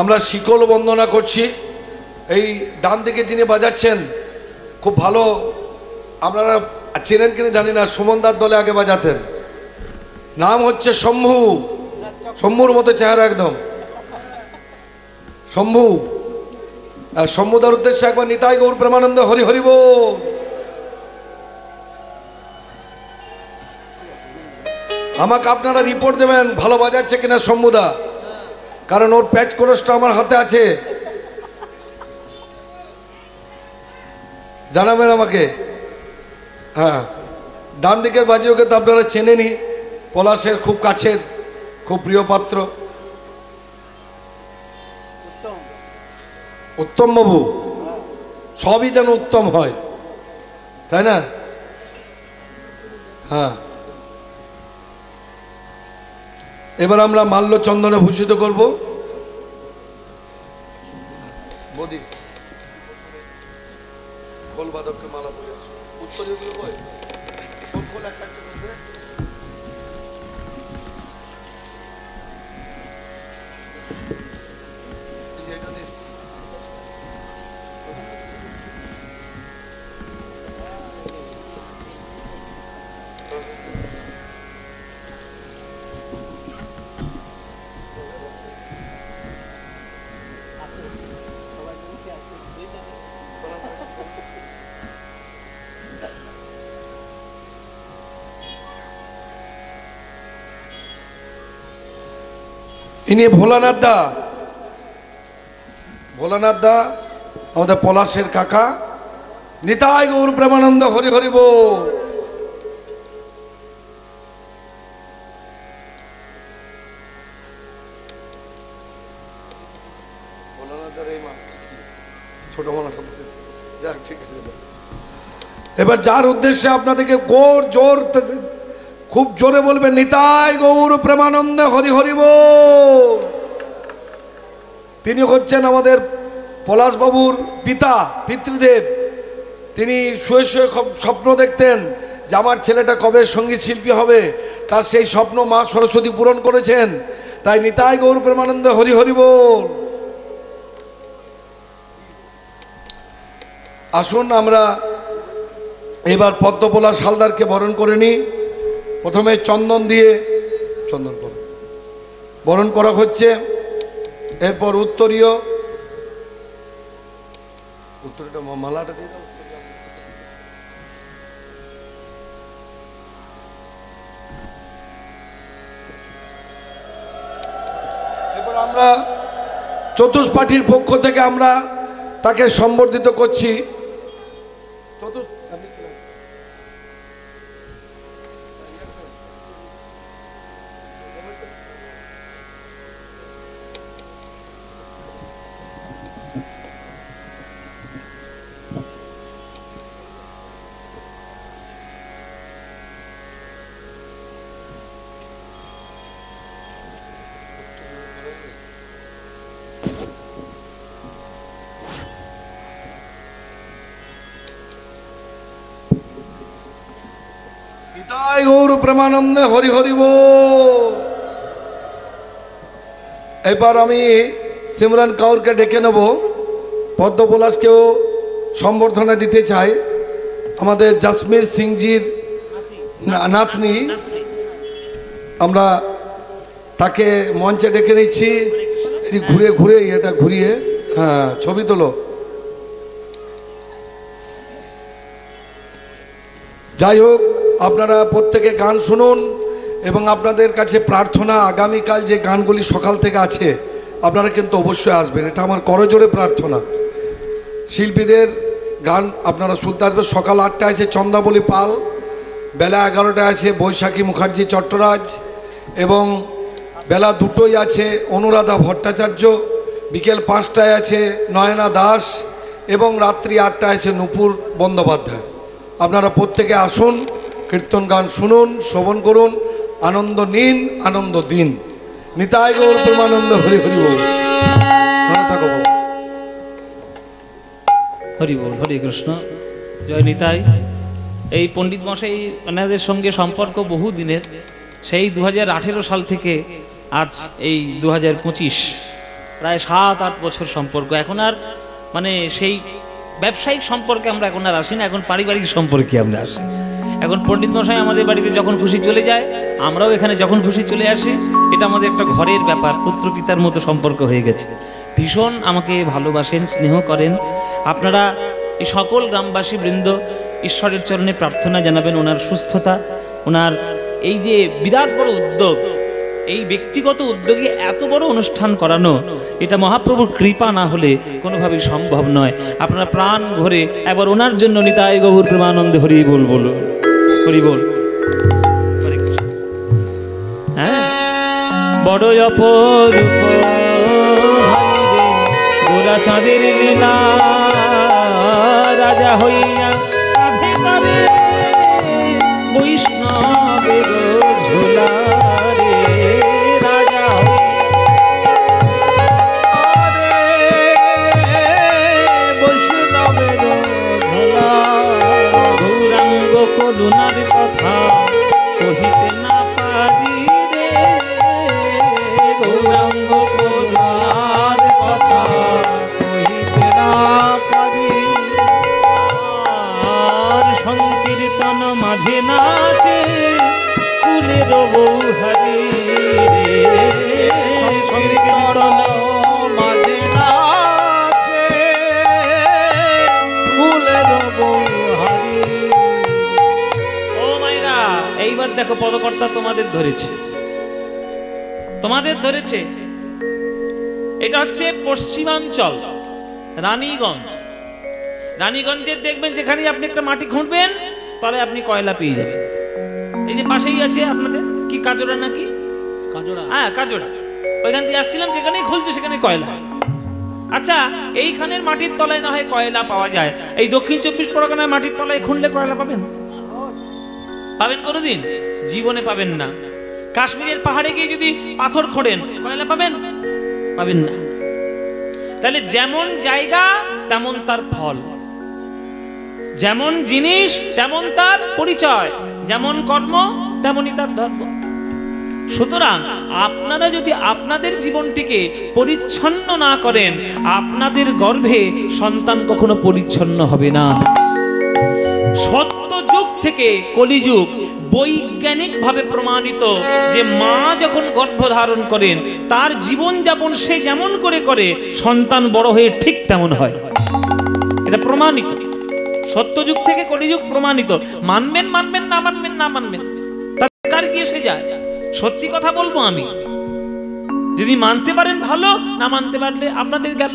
আমরা শিকল বন্দনা করছি। এই ডান দিকে যিনি বাজাচ্ছেন খুব ভালো, আপনারা চেনেন কিনা জানি না, সুমনদার দলে আগে বাজাতেন, নাম হচ্ছে শম্ভু। শম্ভুর মতো চেহারা একদম, শম্ভু। শম্ভুদার উদ্দেশ্যে একবার নিতাই গৌর প্রেমানন্দ হরি হরি বল। আমাকে আপনারা রিপোর্ট দেবেন ভালো বাজাচ্ছে কিনা শম্ভুদা, কারণ ওর প্যাচ কোরসটা আমার হাতে আছে, জানাবেন আমাকে। হ্যাঁ, ডান দিকের বাজিওকে তো আপনারা চেনেনি, পলাশের খুব কাছের, খুব প্রিয় পাত্র উত্তম বাবু। সবই যেন উত্তম হয়, তাই না? হ্যাঁ, এবার আমরা মাল্য চন্দনে ভূষিত করব। বদি খোল বাদককে মালা পরে আসো, উত্তরীয় গুলো কই খোল খোল একটা একটা করে দে। এটা দে। ইনি ভোলানাথ দা, ভোলানাথ দা আমাদের পলাশের কাকা। নিতাই গৌর প্রেমানন্দ হরি হরি বল। ছোট মালা যাক, ঠিক আছে। এবার যার উদ্দেশ্যে আপনাদেরকে জোর খুব জোরে বলবেন নিতাই গৌর প্রেমানন্দ হরি হরি বল। তিনি হচ্ছেন আমাদের পলাশবাবুর পিতা, পিতৃদেব। তিনি শুয়ে শুয়ে স্বপ্ন দেখতেন যে আমার ছেলেটা কবে সঙ্গীত শিল্পী হবে, তার সেই স্বপ্ন মা সরস্বতী পূরণ করেছেন। তাই নিতাই গৌর প্রেমানন্দ হরি হরি বল। আসুন আমরা এবার পদ্মপলাশ হালদারকে বরণ করে নিই। প্রথমে চন্দন দিয়ে চন্দন বরণ করা হচ্ছে, এরপর উত্তরীয় মালাটা দিয়ে দাও। আমরা চতুষ্পাঠীর পক্ষ থেকে আমরা তাকে সম্বর্ধিত করছি। নিতাই গৌর প্রেমানন্দে হরি হরি বল। এবার আমি সিমরান কাউরকে ডেকে নেব, পদ্ম পলাশকেও সম্বর্ধনা দিতে চাই। আমাদের জাসমির সিংজির নাতনি, আমরা তাকে মঞ্চে ডেকে নিচ্ছি। এদিক ঘুরে ঘুরে এটা ঘুরিয়ে, হ্যাঁ ছবি তোলো। যাই হোক, আপনারা প্রত্যেকে গান শুনুন এবং আপনাদের কাছে প্রার্থনা, আগামীকাল যে গানগুলি সকাল থেকে আছে আপনারা কিন্তু অবশ্যই আসবেন, এটা আমার করজোড়ে প্রার্থনা। শিল্পীদের গান আপনারা শুনতে আসবেন। সকাল 8টায় আছে চন্দ্রাবলী পাল, বেলা 11টায় আছে বৈশাখী মুখার্জি চট্টরাজ, এবং বেলা 2টোয় আছে অনুরাধা ভট্টাচার্য, বিকেল 5টায় আছে নয়না দাস, এবং রাত্রি 8টায় আছে নূপুর বন্দ্যোপাধ্যায়। আপনারা প্রত্যেকে আসুন, কীর্তন গান শুনুন, শ্রবণ করুন, আনন্দ নিন, আনন্দ দিন। নিতাই গৌর প্রেমানন্দ হরি হরি বল। ভালো থাকো বাবু। হরি বল, হরে কৃষ্ণ, জয় নিতাই। এই পণ্ডিত মশাই ওনাদের সঙ্গে সম্পর্ক বহু দিনের, সেই 2018 সাল থেকে আজ এই 2025, প্রায় 7-8 বছর সম্পর্ক। এখন আর মানে সেই ব্যবসায়িক সম্পর্কে আমরা এখন আর আসি না, এখন পারিবারিক সম্পর্কে আমরা আসি। এখন পণ্ডিত মশাই আমাদের বাড়িতে যখন খুশি চলে যায়, আমরাও এখানে যখন খুশি চলে আসি। এটা আমাদের একটা ঘরের ব্যাপার, পুত্র পিতার মতো সম্পর্ক হয়ে গেছে। ভীষণ আমাকে ভালোবাসেন, স্নেহ করেন। আপনারা এই সকল গ্রামবাসী বৃন্দ ঈশ্বরের চরণে প্রার্থনা জানাবেন ওনার সুস্থতা, ওনার এই যে বিরাট বড় উদ্যোগ, এই ব্যক্তিগত উদ্যোগে এত বড় অনুষ্ঠান করানো, এটা মহাপ্রভুর কৃপা না হলে কোনোভাবেই সম্ভব নয়। আপনারা প্রাণ ভরে একবার ওনার জন্য নিতাই গৌর প্রেমানন্দে হরি বল বলো, হরি বল। হ্যাঁ, বড় অপরূপ গোরা চাঁদের লীলা, রাজা হইয়া বৈষ্ণবের ঝোলা রে, রাজা বৈষ্ণবের ঝোলা। গৌরাঙ্গ করুণার কথা কহিতে না পারি রে, গৌরাঙ্গ করুণার কথা কহিতে না পারি। আর সংকীর্তন মাঝে নাচে কুলের বৌহারি রে, সংকীর্তন মাঝে নাচে ফুলের বৌহারি। ও মাইরা, এইবার দেখো পদকর্তা তোমাদের ধরেছে, তোমাদের ধরেছে। এটা হচ্ছে পশ্চিমাঞ্চল, রানীগঞ্জ। রানীগঞ্জের দেখবেন যেখানে আপনি একটা মাটি খুঁড়বেন তাহলে আপনি কয়লা পেয়ে যাবেন। এই যে পাশেই আছে আপনাদের কি কাজোড়া নাকি, হ্যাঁ কাজোড়া, ওইখান দিয়ে আসছিলাম, যেখানেই খুলছে সেখানে কয়লা। আচ্ছা, এইখানের মাটির তলায় না হয় কয়লা পাওয়া যায়, এই দক্ষিণ 24 পরগনার মাটির তলায় খুঁড়লে কয়লা পাবেন? পাবেন কোনোদিন? জীবনে পাবেন না। কাশ্মীরের পাহাড়ে গিয়ে যদি পাথর খোঁড়েন কয়লা পাবেন? পাবেন না। তাহলে যেমন জায়গা তেমন তার ফল, যেমন জিনিস তেমন তার পরিচয়, যেমন কর্ম তেমনই তার ধর্ম। সুতরাং আপনারা যদি আপনাদের জীবনটিকে পরিচ্ছন্ন না করেন, আপনাদের গর্ভে সন্তান কখনো পরিচ্ছন্ন হবে না। সত্য যুগ থেকে কলিযুগ বৈজ্ঞানিকভাবে প্রমাণিত যে মা যখন গর্ভধারণ করেন তার জীবনযাপন সে যেমন করে সন্তান বড় হয়ে ঠিক তেমন হয়। এটা প্রমাণিত, সত্যযুগ থেকে কলিযুগ প্রমাণিত। মানবেন মানবেন, না মানবেন না মানবেন, তার কি এসে যায়? সত্যি কথা বলবো আমি, যদি মানতে পারেন ভালো, না মানতে পারলে আপনাদের গেল।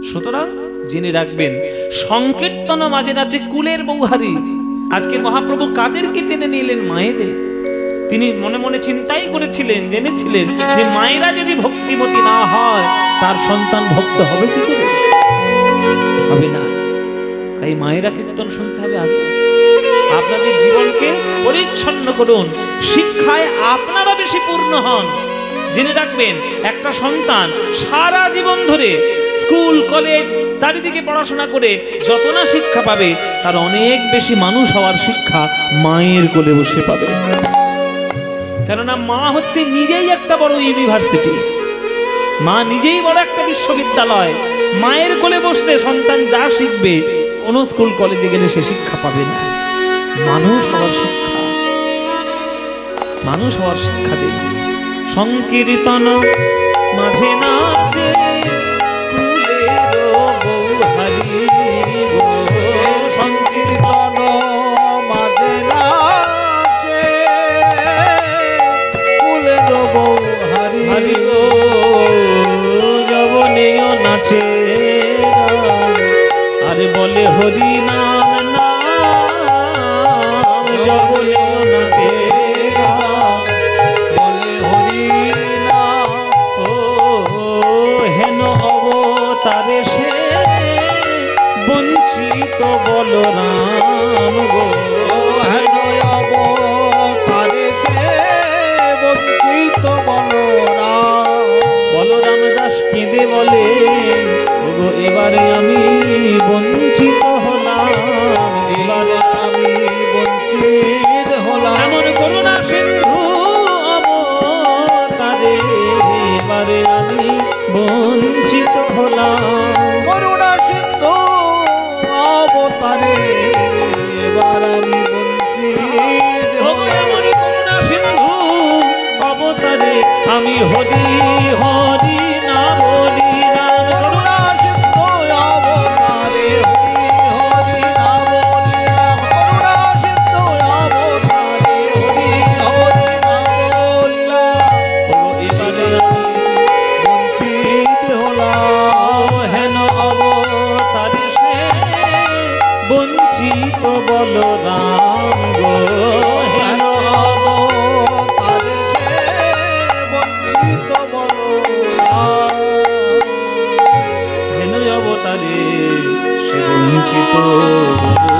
সুতরাং জেনে রাখবেন, সংকীর্তন মাঝে আছে কুলের বৌহারি। আজকে মহাপ্রভু কাদেরকে টেনে নিলেন? মায়েদের। তিনি মনে মনে চিন্তাই করেছিলেন, জেনেছিলেন যে মায়েরা যদি ভক্তিমতী না হয় তার সন্তান ভক্ত হবে কি করে? হবে না। তাই মায়েরা কীর্তন শুনতে হবে আগে। আপনাদের জীবনকে পরিচ্ছন্ন করুন, শিক্ষায় আপনারা বেশি পূর্ণ হন। জেনে রাখবেন, একটা সন্তান সারা জীবন ধরে স্কুল কলেজ চারিদিকে পড়াশোনা করে যত না শিক্ষা পাবে, তার অনেক বেশি মানুষ হওয়ার শিক্ষা মায়ের কোলে বসে পাবে। কেননা মা হচ্ছে নিজেই একটা বড় ইউনিভার্সিটি, মা নিজেই বড় একটা বিশ্ববিদ্যালয়। মায়ের কোলে বসলে সন্তান যা শিখবে কোনো স্কুল কলেজে গেলে সে শিক্ষা পাবে না। মানুষ হওয়ার শিক্ষা, মানুষ হওয়ার শিক্ষা দেবে। সংকীর্তন মাঝে নাচে কুলের বৌহারি গো, সংকীর্তন মাঝে নাচে কুলের বৌহারি হরি গো, যবনেও নাচে আর বলে হরি নাম নাম, যবনেও নাচে বলে হরি নাম। ও হেন অবতারে সে বঞ্চিত বলরাম গো, হেন অবতারে সে বঞ্চিত বলরাম। বলরাম দাস কেঁদে বলে, ওগো এবারে আমি বঞ্চিত হলাম, এবারে আমি বঞ্চিত হলাম। এমন করুণা সিন্ধু অবতারে, এবারে আমি বঞ্চিত হলাম। করুণা সিন্ধু অবতারে এবার আমি বঞ্চিত হলাম। এমন করুণা সিন্ধু অবতারে আমি হরি হরি না বলি রাম। করুণা সিন্ধু অবতারে হরি হরি নাম বলিলাম। করুণা সিন্ধু অবতারে হরি হরি নাম বলিলাম। ও এবারে আমি বঞ্চিত হলাম। হেন অবতারে সে বঞ্চিত বলরাম গো, হেন অবতারে সে বঞ্চিত বলরাম। হেন অবতারে সে বঞ্চিত বলরাম।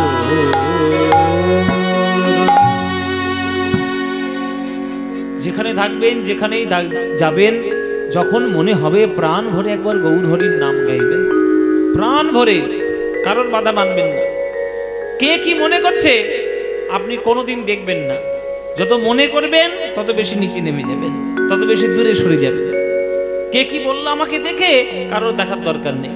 যেখানে থাকবেন, যেখানেই যাবেন, যখন মনে হবে প্রাণ ভরে একবার গৌর হরির নাম গাইবেন, প্রাণ ভরে, কারণ বাধা মানবেন না। কে কি মনে করছে আপনি কোনোদিন দেখবেন না। যত মনে করবেন তত বেশি নিচে নেমে যাবেন, তত বেশি দূরে সরে যাবেন। কে কি বললো আমাকে দেখে কারোর দেখার দরকার নেই।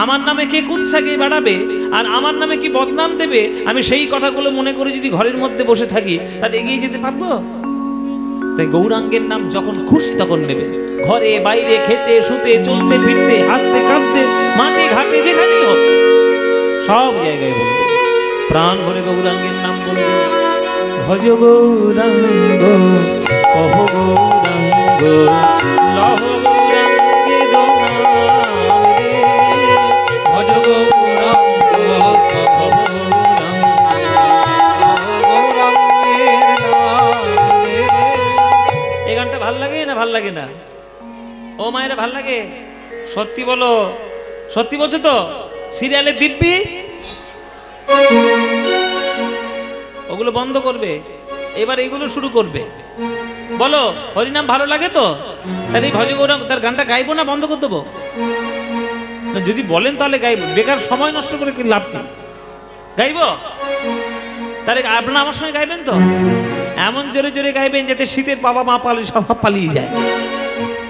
আমার নামে কে কুৎসাকে বাড়াবে আর আমার নামে কি বদনাম দেবে, আমি সেই কথাগুলো মনে করে যদি ঘরের মধ্যে বসে থাকি, তাহলে এগিয়ে যেতে পারবো? তাই গৌরাঙ্গের নাম যখন খুশি তখন নেবেন, ঘরে বাইরে, খেতে শুতে, চলতে ফিরতে, হাসতে কাঁদতে, মাঠে ঘাটে, যেখানেই হোক সব জায়গায় বলবেন, প্রাণ ভরে গৌরাঙ্গের নাম বলবেন। ভজ গৌরাঙ্গ কহ গৌরাঙ্গ লহ গৌরাঙ্গের নাম রে, ভজ গৌরাঙ্গ কহ গৌরাঙ্গের নাম রে। এই গানটা ভাল লাগে না? ভাল লাগে না? ও মায়েরা ভাল লাগে? সত্যি বলো, সত্যি বলছো তো? সিরিয়ালের দিব্যি ওগুলো বন্ধ করবে, এবার এইগুলো শুরু করবে। বলো হরিনাম ভালো লাগে তো? তাহলে এই ভজ গৌরাঙ্গ তার গানটা গাইবো না বন্ধ করে দেবো? যদি বলেন তাহলে গাইবো, বেকার সময় নষ্ট করে কি লাভ নেই। গাইবো? তাহলে আপনারা আমার সঙ্গে গাইবেন তো? এমন জোরে জোরে গাইবেন যাতে শীতের বাবা মা পালে সব পালিয়ে যায়,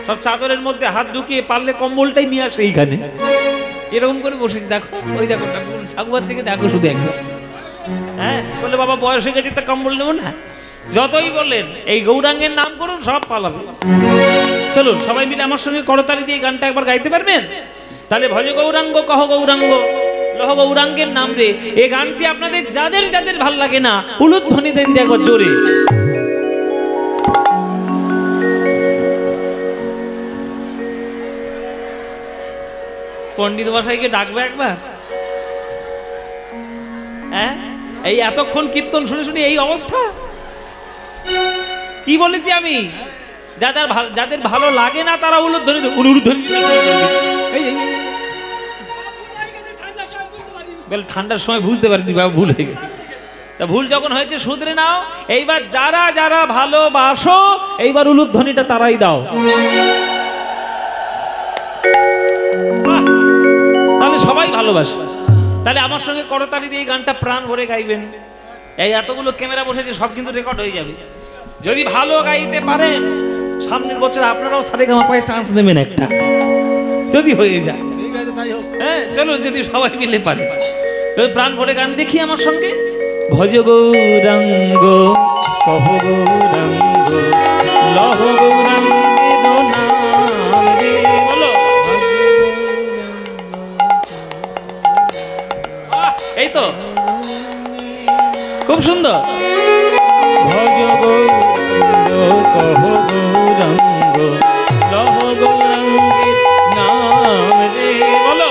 সব চাদরের মধ্যে হাত ঢুকিয়ে, পারলে কম্বলটাই নিয়ে আসে এইখানে, এরকম করে বসেছি। দেখো ওই দেখো ঠাকুর থেকে দেখো শুধু একবার, হ্যাঁ বলে বাবা বয়স হয়ে গেছে তা কম্বল নেবো না। যতই বললেন এই গৌরাঙ্গের নাম করুন, সব পালাবে। চলুন সবাই মিলে আমার সঙ্গে করতালি দিয়ে গানটা একবার গাইতে পারবেন? তাহলে ভজ গৌরাঙ্গ কহ গৌরাঙ্গ লহ গৌরাঙ্গের নাম রে। এই গানটি আপনাদের যাদের যাদের ভাল লাগে না, উলুধ্বনি দেন একবার জোরে। পণ্ডিত মশাইকে ডাকবে একবার। হ্যাঁ, এই এতক্ষণ কীর্তন শুনে শুনে এই অবস্থা। কি বলেছি আমি? যাদের ভালো লাগে না তারা উলুধ্বনি ঠান্ডার সময় বুঝতে পারিনি বাবা, ভুল হয়ে গেছে। তা ভুল যখন হয়েছে শুধরে নাও। এইবার যারা যারা ভালোবাসো এইবার উলুধ্বনিটা তারাই দাও। তাহলে সবাই ভালোবাসে। তাহলে আমার সঙ্গে করতালি দিয়ে এই গানটা প্রাণ ভরে গাইবেন। এই এতগুলো ক্যামেরা বসেছে, সব কিন্তু রেকর্ড হয়ে যাবে। যদি ভালো গাইতে পারেন সামনের বছর আপনারাও সারেগামাপায় চান্স নেবেন একটা, যদি হয়ে যায়। হ্যাঁ চলো, যদি সবাই মিলে পারে প্রাণ ভরে গান দেখি আমার সঙ্গে। ভজ গৌরাঙ্গ কহ গৌরাঙ্গ লহ গৌরাঙ্গের নাম রে। বলো এই তো খুব সুন্দর। ভজ গৌরাঙ্গ কহ গৌরাঙ্গ লহ গৌরাঙ্গের নাম রে। বলো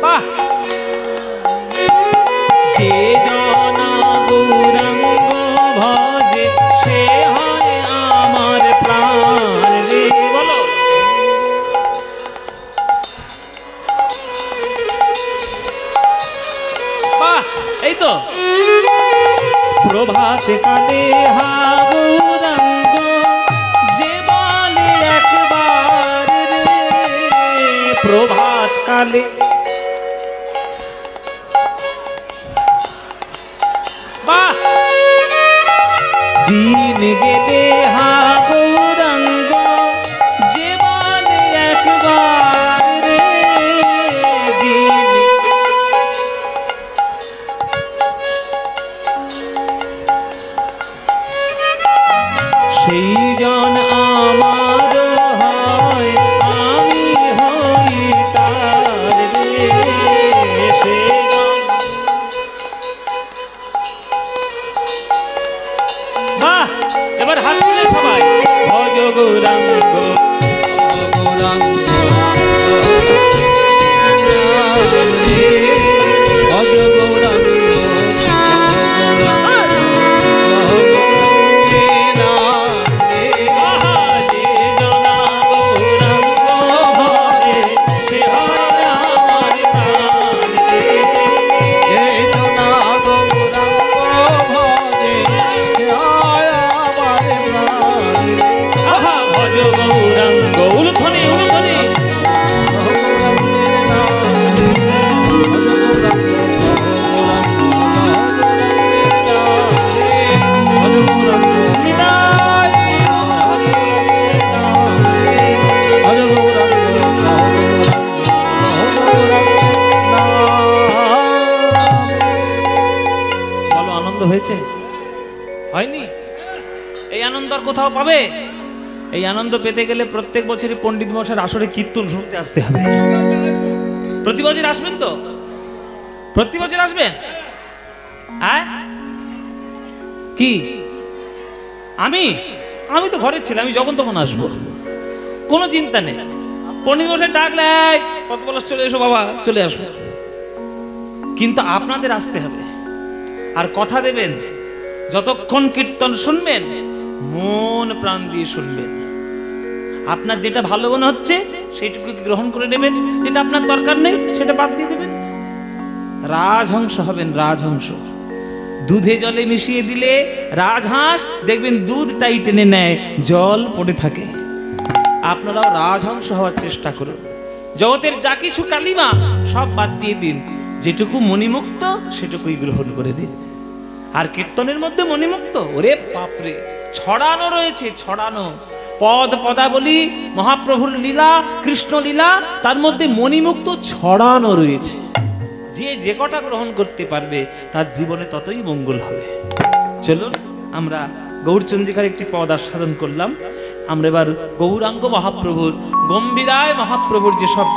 বাহ। যে জনা গৌরাঙ্গ ভজে সে হয় আমার প্রাণ রে। বলো বাহ। এই তো প্রভাত কালে হা গৌরাঙ্গ যে বলে একবার রে। প্রভাত কালে বাহ। দিন গেলে হা গৌরাঙ্গ যে বলে একবার রে। দিন সেই জন আমার হয় আমি হই তার রে। সেই জন বাহ। এবার হাত তুলে সবাই ভজ গৌরাঙ্গ হয়েছে হয়নি? এই আনন্দ আর কোথাও পাবে? এই আনন্দ পেতে গেলে প্রত্যেক বছরই পণ্ডিত মশাইয়ের আসরে কীর্তন শুনতে আসতে হবে। প্রতি বছর আসবেন তো? প্রতি বছর আসবেন? হ্যাঁ কি আমি আমি তো ঘরে ছিলাম, আমি যখন তখন আসবো, কোনো চিন্তা নেই। পণ্ডিত মশাই ডাকলে কত বলস চলে এসো বাবা, চলে আসবো। কিন্তু আপনাদের আসতে হবে আর কথা দেবেন যতক্ষণ কীর্তন শুনবেন মন প্রাণ দিয়ে শুনবেন। আপনার যেটা ভালো মনে হচ্ছে সেইটুকু গ্রহণ করে নেবেন, যেটা আপনার দরকার নেই সেটা বাদ দিয়ে দেবেন। রাজহংস হবেন, রাজহংস। দুধে জলে মিশিয়ে দিলে রাজহাঁস দেখবেন দুধটাই টেনে নেয়, জল পড়ে থাকে। আপনারাও রাজহংস হওয়ার চেষ্টা করুন। জগতের যা কিছু কালিমা সব বাদ দিয়ে দিন, যেটুকু মণিমুক্ত সেটুকুই গ্রহণ করে দিন। আর কীর্তনের মধ্যে মণিমুক্ত, ওরে বাপরে, ছড়ানো রয়েছে, ছড়ানো পদ পদাবলী, মহাপ্রভুর লীলা, কৃষ্ণ লীলা, তার মধ্যে মণিমুক্ত ছড়ানো রয়েছে। যে যে কটা গ্রহণ করতে পারবে তার জীবনে ততই মঙ্গল হবে। চলুন আমরা গৌরচন্দ্রিকার একটি পদ আস্বাদন করলাম। আমরা এবার গৌরাঙ্গ মহাপ্রভুর, গম্ভীরায় মহাপ্রভুর যেসব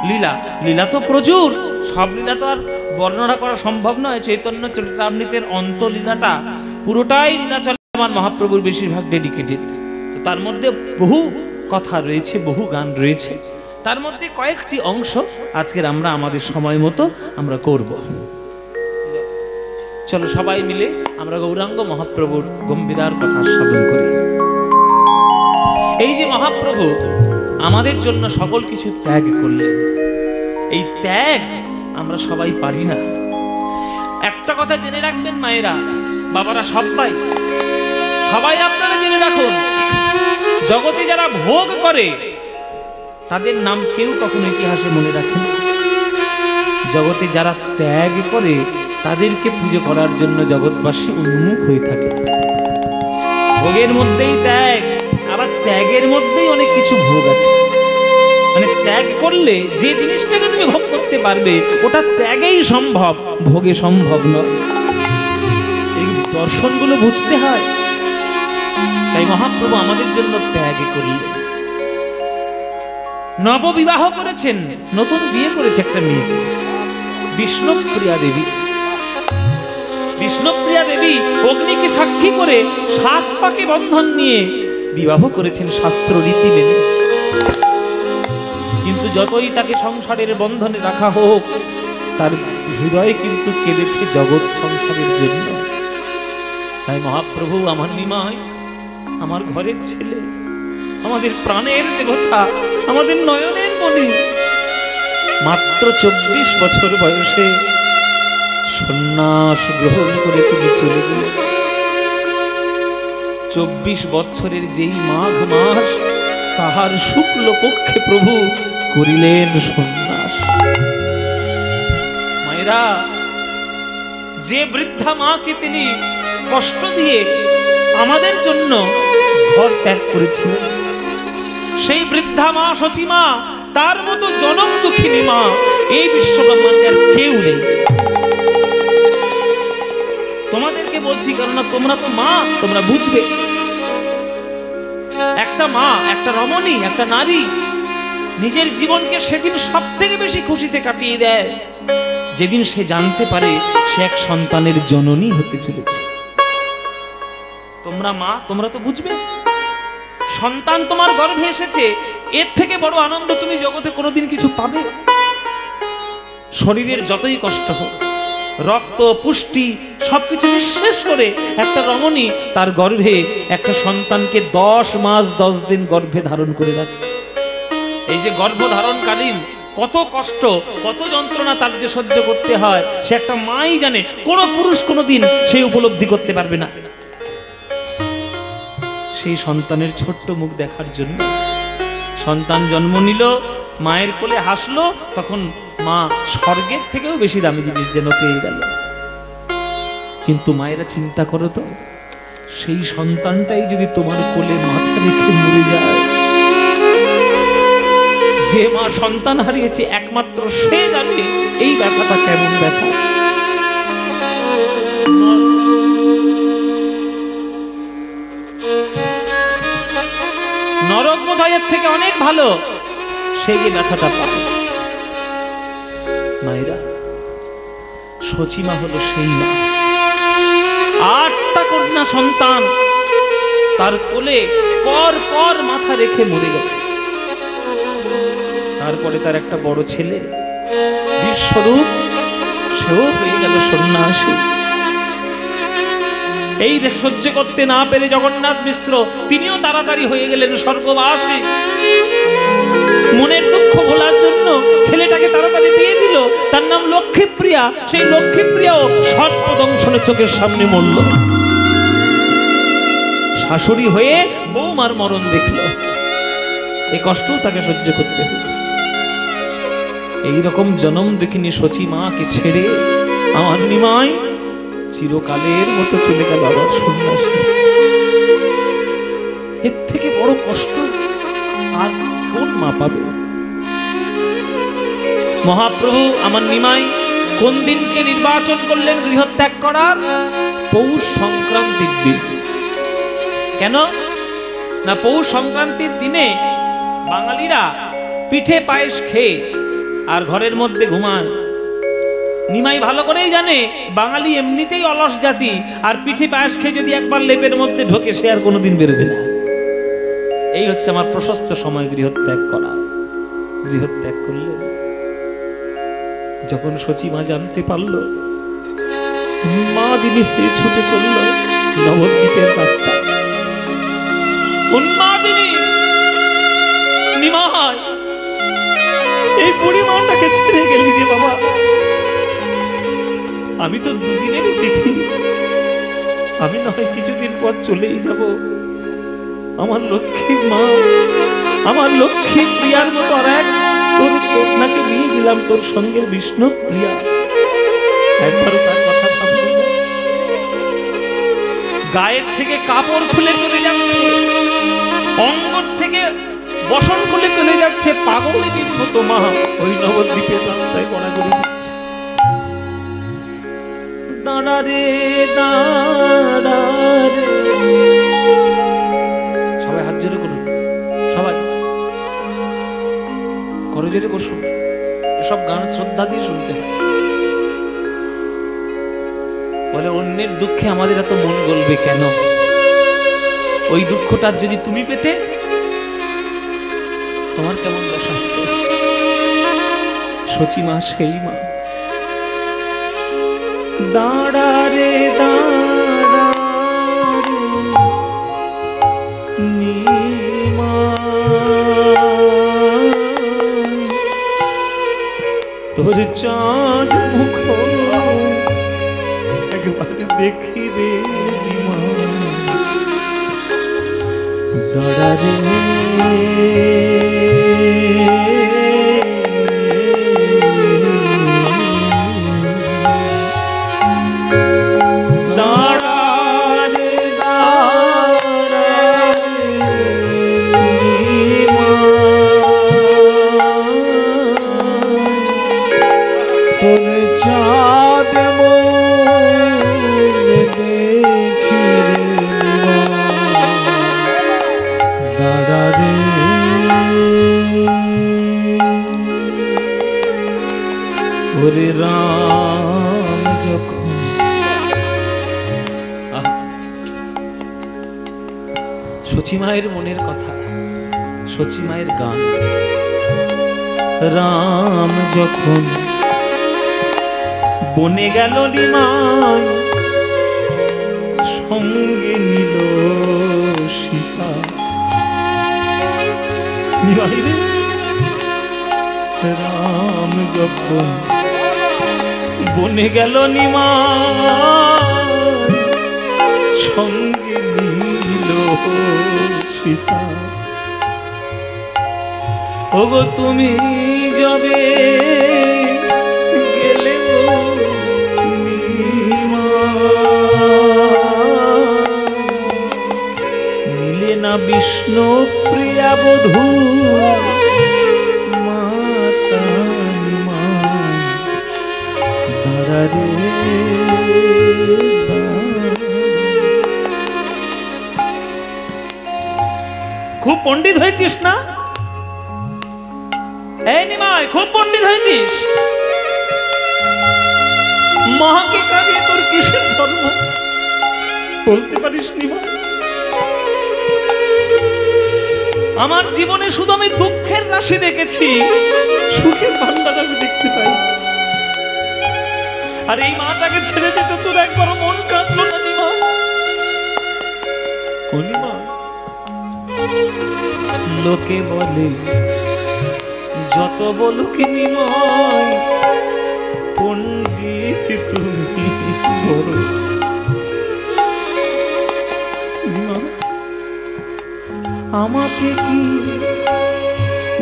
লীলা, লীলা তো প্রচুর, সব লীলা তো আর বর্ণনা করা সম্ভব নয়। চৈতন্য চরিতামৃতের অন্তলীলাটা পুরোটাই লীলাচলমান মহাপ্রভুর বেশিরভাগ ডেডিকেটেড। তো তার মধ্যে বহু কথা রয়েছে, বহু গান রয়েছে, তার মধ্যে কয়েকটি অংশ আজকের আমরা আমাদের সময় মতো আমরা করব। চলো সবাই মিলে আমরা গৌরাঙ্গ মহাপ্রভুর গম্ভীরার কথা আস্বাদন করি। এই যে মহাপ্রভু আমাদের জন্য সকল কিছু ত্যাগ করলেন, এই ত্যাগ আমরা সবাই পারি না। একটা কথা জেনে রাখবেন মায়েরা, বাবারা, সবাই আপনারা জেনে রাখুন, জগতে যারা ভোগ করে তাদের নাম কেউ কখনো ইতিহাসে মনে রাখে না। জগতে যারা ত্যাগ করে তাদেরকে পুজো করার জন্য জগৎবাসী উন্মুখ হয়ে থাকে। ভোগের মধ্যেই ত্যাগ, আবার ত্যাগের মধ্যেই অনেক কিছু ভোগ আছে। মানে ত্যাগ করলে যে জিনিসটাকে তুমি ভোগ করতে পারবে ওটা ত্যাগেই সম্ভব, ভোগে সম্ভব নয়। এই দর্শনগুলো বুঝতে হয়। তাই মহাপ্রভু আমাদের জন্য ত্যাগ করলেন। নববিবাহ করেছেন, নতুন বিয়ে করেছে একটা মেয়েকে, বিষ্ণুপ্রিয়া দেবী। বিষ্ণুপ্রিয়া দেবী অগ্নিকে সাক্ষী করে 7 পাকে বন্ধন নিয়ে বিবাহ করেছেন শাস্ত্র রীতি মেনে। কিন্তু যতই তাকে সংসারের বন্ধনে রাখা হোক, তার হৃদয়ে কিন্তু কেঁদেছে জগৎ সংসারের জন্য। তাই মহাপ্রভু আমার নিমাই, আমার ঘরের ছেলে, আমাদের প্রাণের দেবতা, আমাদের নয়নের মণি, মাত্র 24 বছর বয়সে সন্ন্যাস গ্রহণ করে তুমি চলে গেলে। 24 বৎসরের যেই মাঘ মাস, তাহার শুক্ল পক্ষে প্রভু করিলেন সন্ন্যাস। মায়েরা, যে বৃদ্ধা মাকে তিনি কষ্ট দিয়ে আমাদের জন্য ঘর ত্যাগ করেছিলেন, সেই বৃদ্ধা মা সচিমা, তার মতো জনম দুঃখিনী মা এই বিশ্বব্রহ্মাণ্ডে আর কেউ নেই। তোমাদেরকে বলছি কেননা তোমরা তো মা, তোমরা বুঝবে। একটা মা, একটা রমণী, একটা নারী নিজের জীবনকে সেদিন সব থেকে বেশি খুশিতে কাটিয়ে দেয় যেদিন সে জানতে পারে সে এক সন্তানের জননী হতে চলেছে। তোমরা মা, তোমরা তো বুঝবে। সন্তান তোমার গর্ভে এসেছে, এর থেকে বড় আনন্দ তুমি জগতে কোনোদিন কিছু পাবে? শরীরের যতই কষ্ট হোক, রক্ত, পুষ্টি সবকিছু নিঃশেষ করে একটা রমণী তার গর্ভে একটা সন্তানকে 10 মাস 10 দিন গর্ভে ধারণ করে রাখে। এই যে গর্ভধারণকালীন কত কষ্ট, কত যন্ত্রণা তার যে সহ্য করতে হয়, সে একটা মাই জানে। কোনো পুরুষ কোনোদিন সেই উপলব্ধি করতে পারবে না। সেই সন্তানের ছোট্ট মুখ দেখার জন্য সন্তান জন্ম নিল, মায়ের কোলে হাসলো, তখন মা স্বর্গের থেকেও বেশি দামি জিনিস যেন পেয়ে গেল। কিন্তু মায়েরা চিন্তা করো তো, সেই সন্তানটাই যদি তোমার কোলে মাথা রেখে মরে যায়, যে মা সন্তান হারিয়েছে একমাত্র সে জানে এই ব্যথাটা কেমন ব্যথা। নরক বোধহয়ের থেকে অনেক ভালো সে যে ব্যথাটা পাবে। মায়েরা, সচিমা হলো সেই মা, 8টা কন্যা সন্তান তার কোলে পর পর মাথা রেখে মরে গেছে। তারপরে তার একটা বড় ছেলে বিশ্বরূপ, সেও হয়ে গেল সন্ন্যাসী। এই সহ্য করতে না পেরে জগন্নাথ মিশ্র তিনিও তাড়াতাড়ি হয়ে গেলেন স্বর্গবাসী। মনের দুঃখ ভোলার জন্য ছেলেটাকে তাড়াতাড়ি বিয়ে দিল, তার নাম লক্ষ্মীপ্রিয়া। সেই লক্ষ্মীপ্রিয়াও সর্পদংশনের চোখের সামনে মরল। শাশুড়ি হয়ে বৌমার মরণ দেখল, এই কষ্ট তাকে সহ্য করতে হয়েছে। এইরকম জনম দেখিনি সচিমাকে ছেড়ে আমার নিমাই চিরকালের মতো চলে গেল আবার সন্ন্যাসী। এর থেকে বড় কষ্ট আর কোন মা পাবে? মহাপ্রভু আমার নিমাই কোন দিনকে নির্বাচন করলেন গৃহত্যাগ করার? পৌষ সংক্রান্তির দিন। কেন না, পৌষ সংক্রান্তির দিনে বাঙালিরা পিঠে পায়েস খেয়ে আর ঘরের মধ্যে ঘুমায়। নিমাই ভালো করেই জানে বাঙালি এমনিতেই অলস জাতি, আর পিঠে পায়েস খেয়ে যদি একবার লেপের মধ্যে ঢোকে সে আর কোনোদিন বেরোবে না। এই হচ্ছে আমার প্রশস্ত সময় গৃহত্যাগ করা। গৃহত্যাগ করলে যখন সচিমা জানতে পারল, মা দিনে হয়ে ছুটে চলল নবদ্বীপের রাস্তা। উন্মাদিনী নিমাই, এই বুড়ি মাটাকে ছেড়ে গেলি রে বাবা। আমি তো দুদিনের অতিথি, আমি নয় কিছুদিন পর চলেই যাব। আমার লক্ষ্মী মা, আমার লক্ষ্মী প্রিয়ার মতো আর এক তোর কন্যাকে নিয়ে গেলাম তোর সঙ্গে, বিষ্ণু প্রিয়া। একবারও তার কথা ভাবল না। গায়ের থেকে কাপড় খুলে চলে যাচ্ছে, অঙ্গর থেকে বসন খুলে চলে যাচ্ছে, পাগলের মতো মা ওই নবদ্বীপের রাস্তায় গড়াগড়ি দিচ্ছে। দাঁড়া রে দাঁড়া রে, সবাই হাত জোরে করুন, সবাই করজোরে বসুন। এসব গান শ্রদ্ধা দিয়ে শুনতে হয়। বলে অন্যের দুঃখে আমাদের এত মন গলবে কেন? ওই দুঃখটার যদি তুমি পেতে তোমার কেমন দশা হতো? সচিমা সেই মা। দাঁড়া রে দাঁড়া তোর চাঁদ মুখ একবার দেখি রে মা। দাঁড়া রে ওরে রাম যখন সচিমায়ের মনের কথা, সচিমায়ের গান। রাম যখন বনে গেল নিমাই, সঙ্গে নিল সীতা। নিমাই রে, রাম যখন বনে গেল নিমাই, সঙ্গে নিল সীতা। ওগো তুমি যাবে গেলে নিলে না বিষ্ণু প্রিয়া বধূ মাতা নিমাই। দাঁড়া রে খুব পণ্ডিত হয়েছিস না? এই নিমাই, খুব পণ্ডিত হয়েছিস। মাকে কাঁদিয়ে তোর কিসের ধর্ম বলতে পারিস নিমাই? আমার জীবনে শুধু আমি দুঃখের রাশি দেখেছি, সুখের ভান্ডার আমি দেখতে পাই। আর এই মাটাকে ছেড়ে যেতে তোর একবারও মন কাঁদলো না নিমাই? ও নিমাই, লোকে বলে যত বলুক নিমাই, পণ্ডিত তুমি বড়। আমাকে কি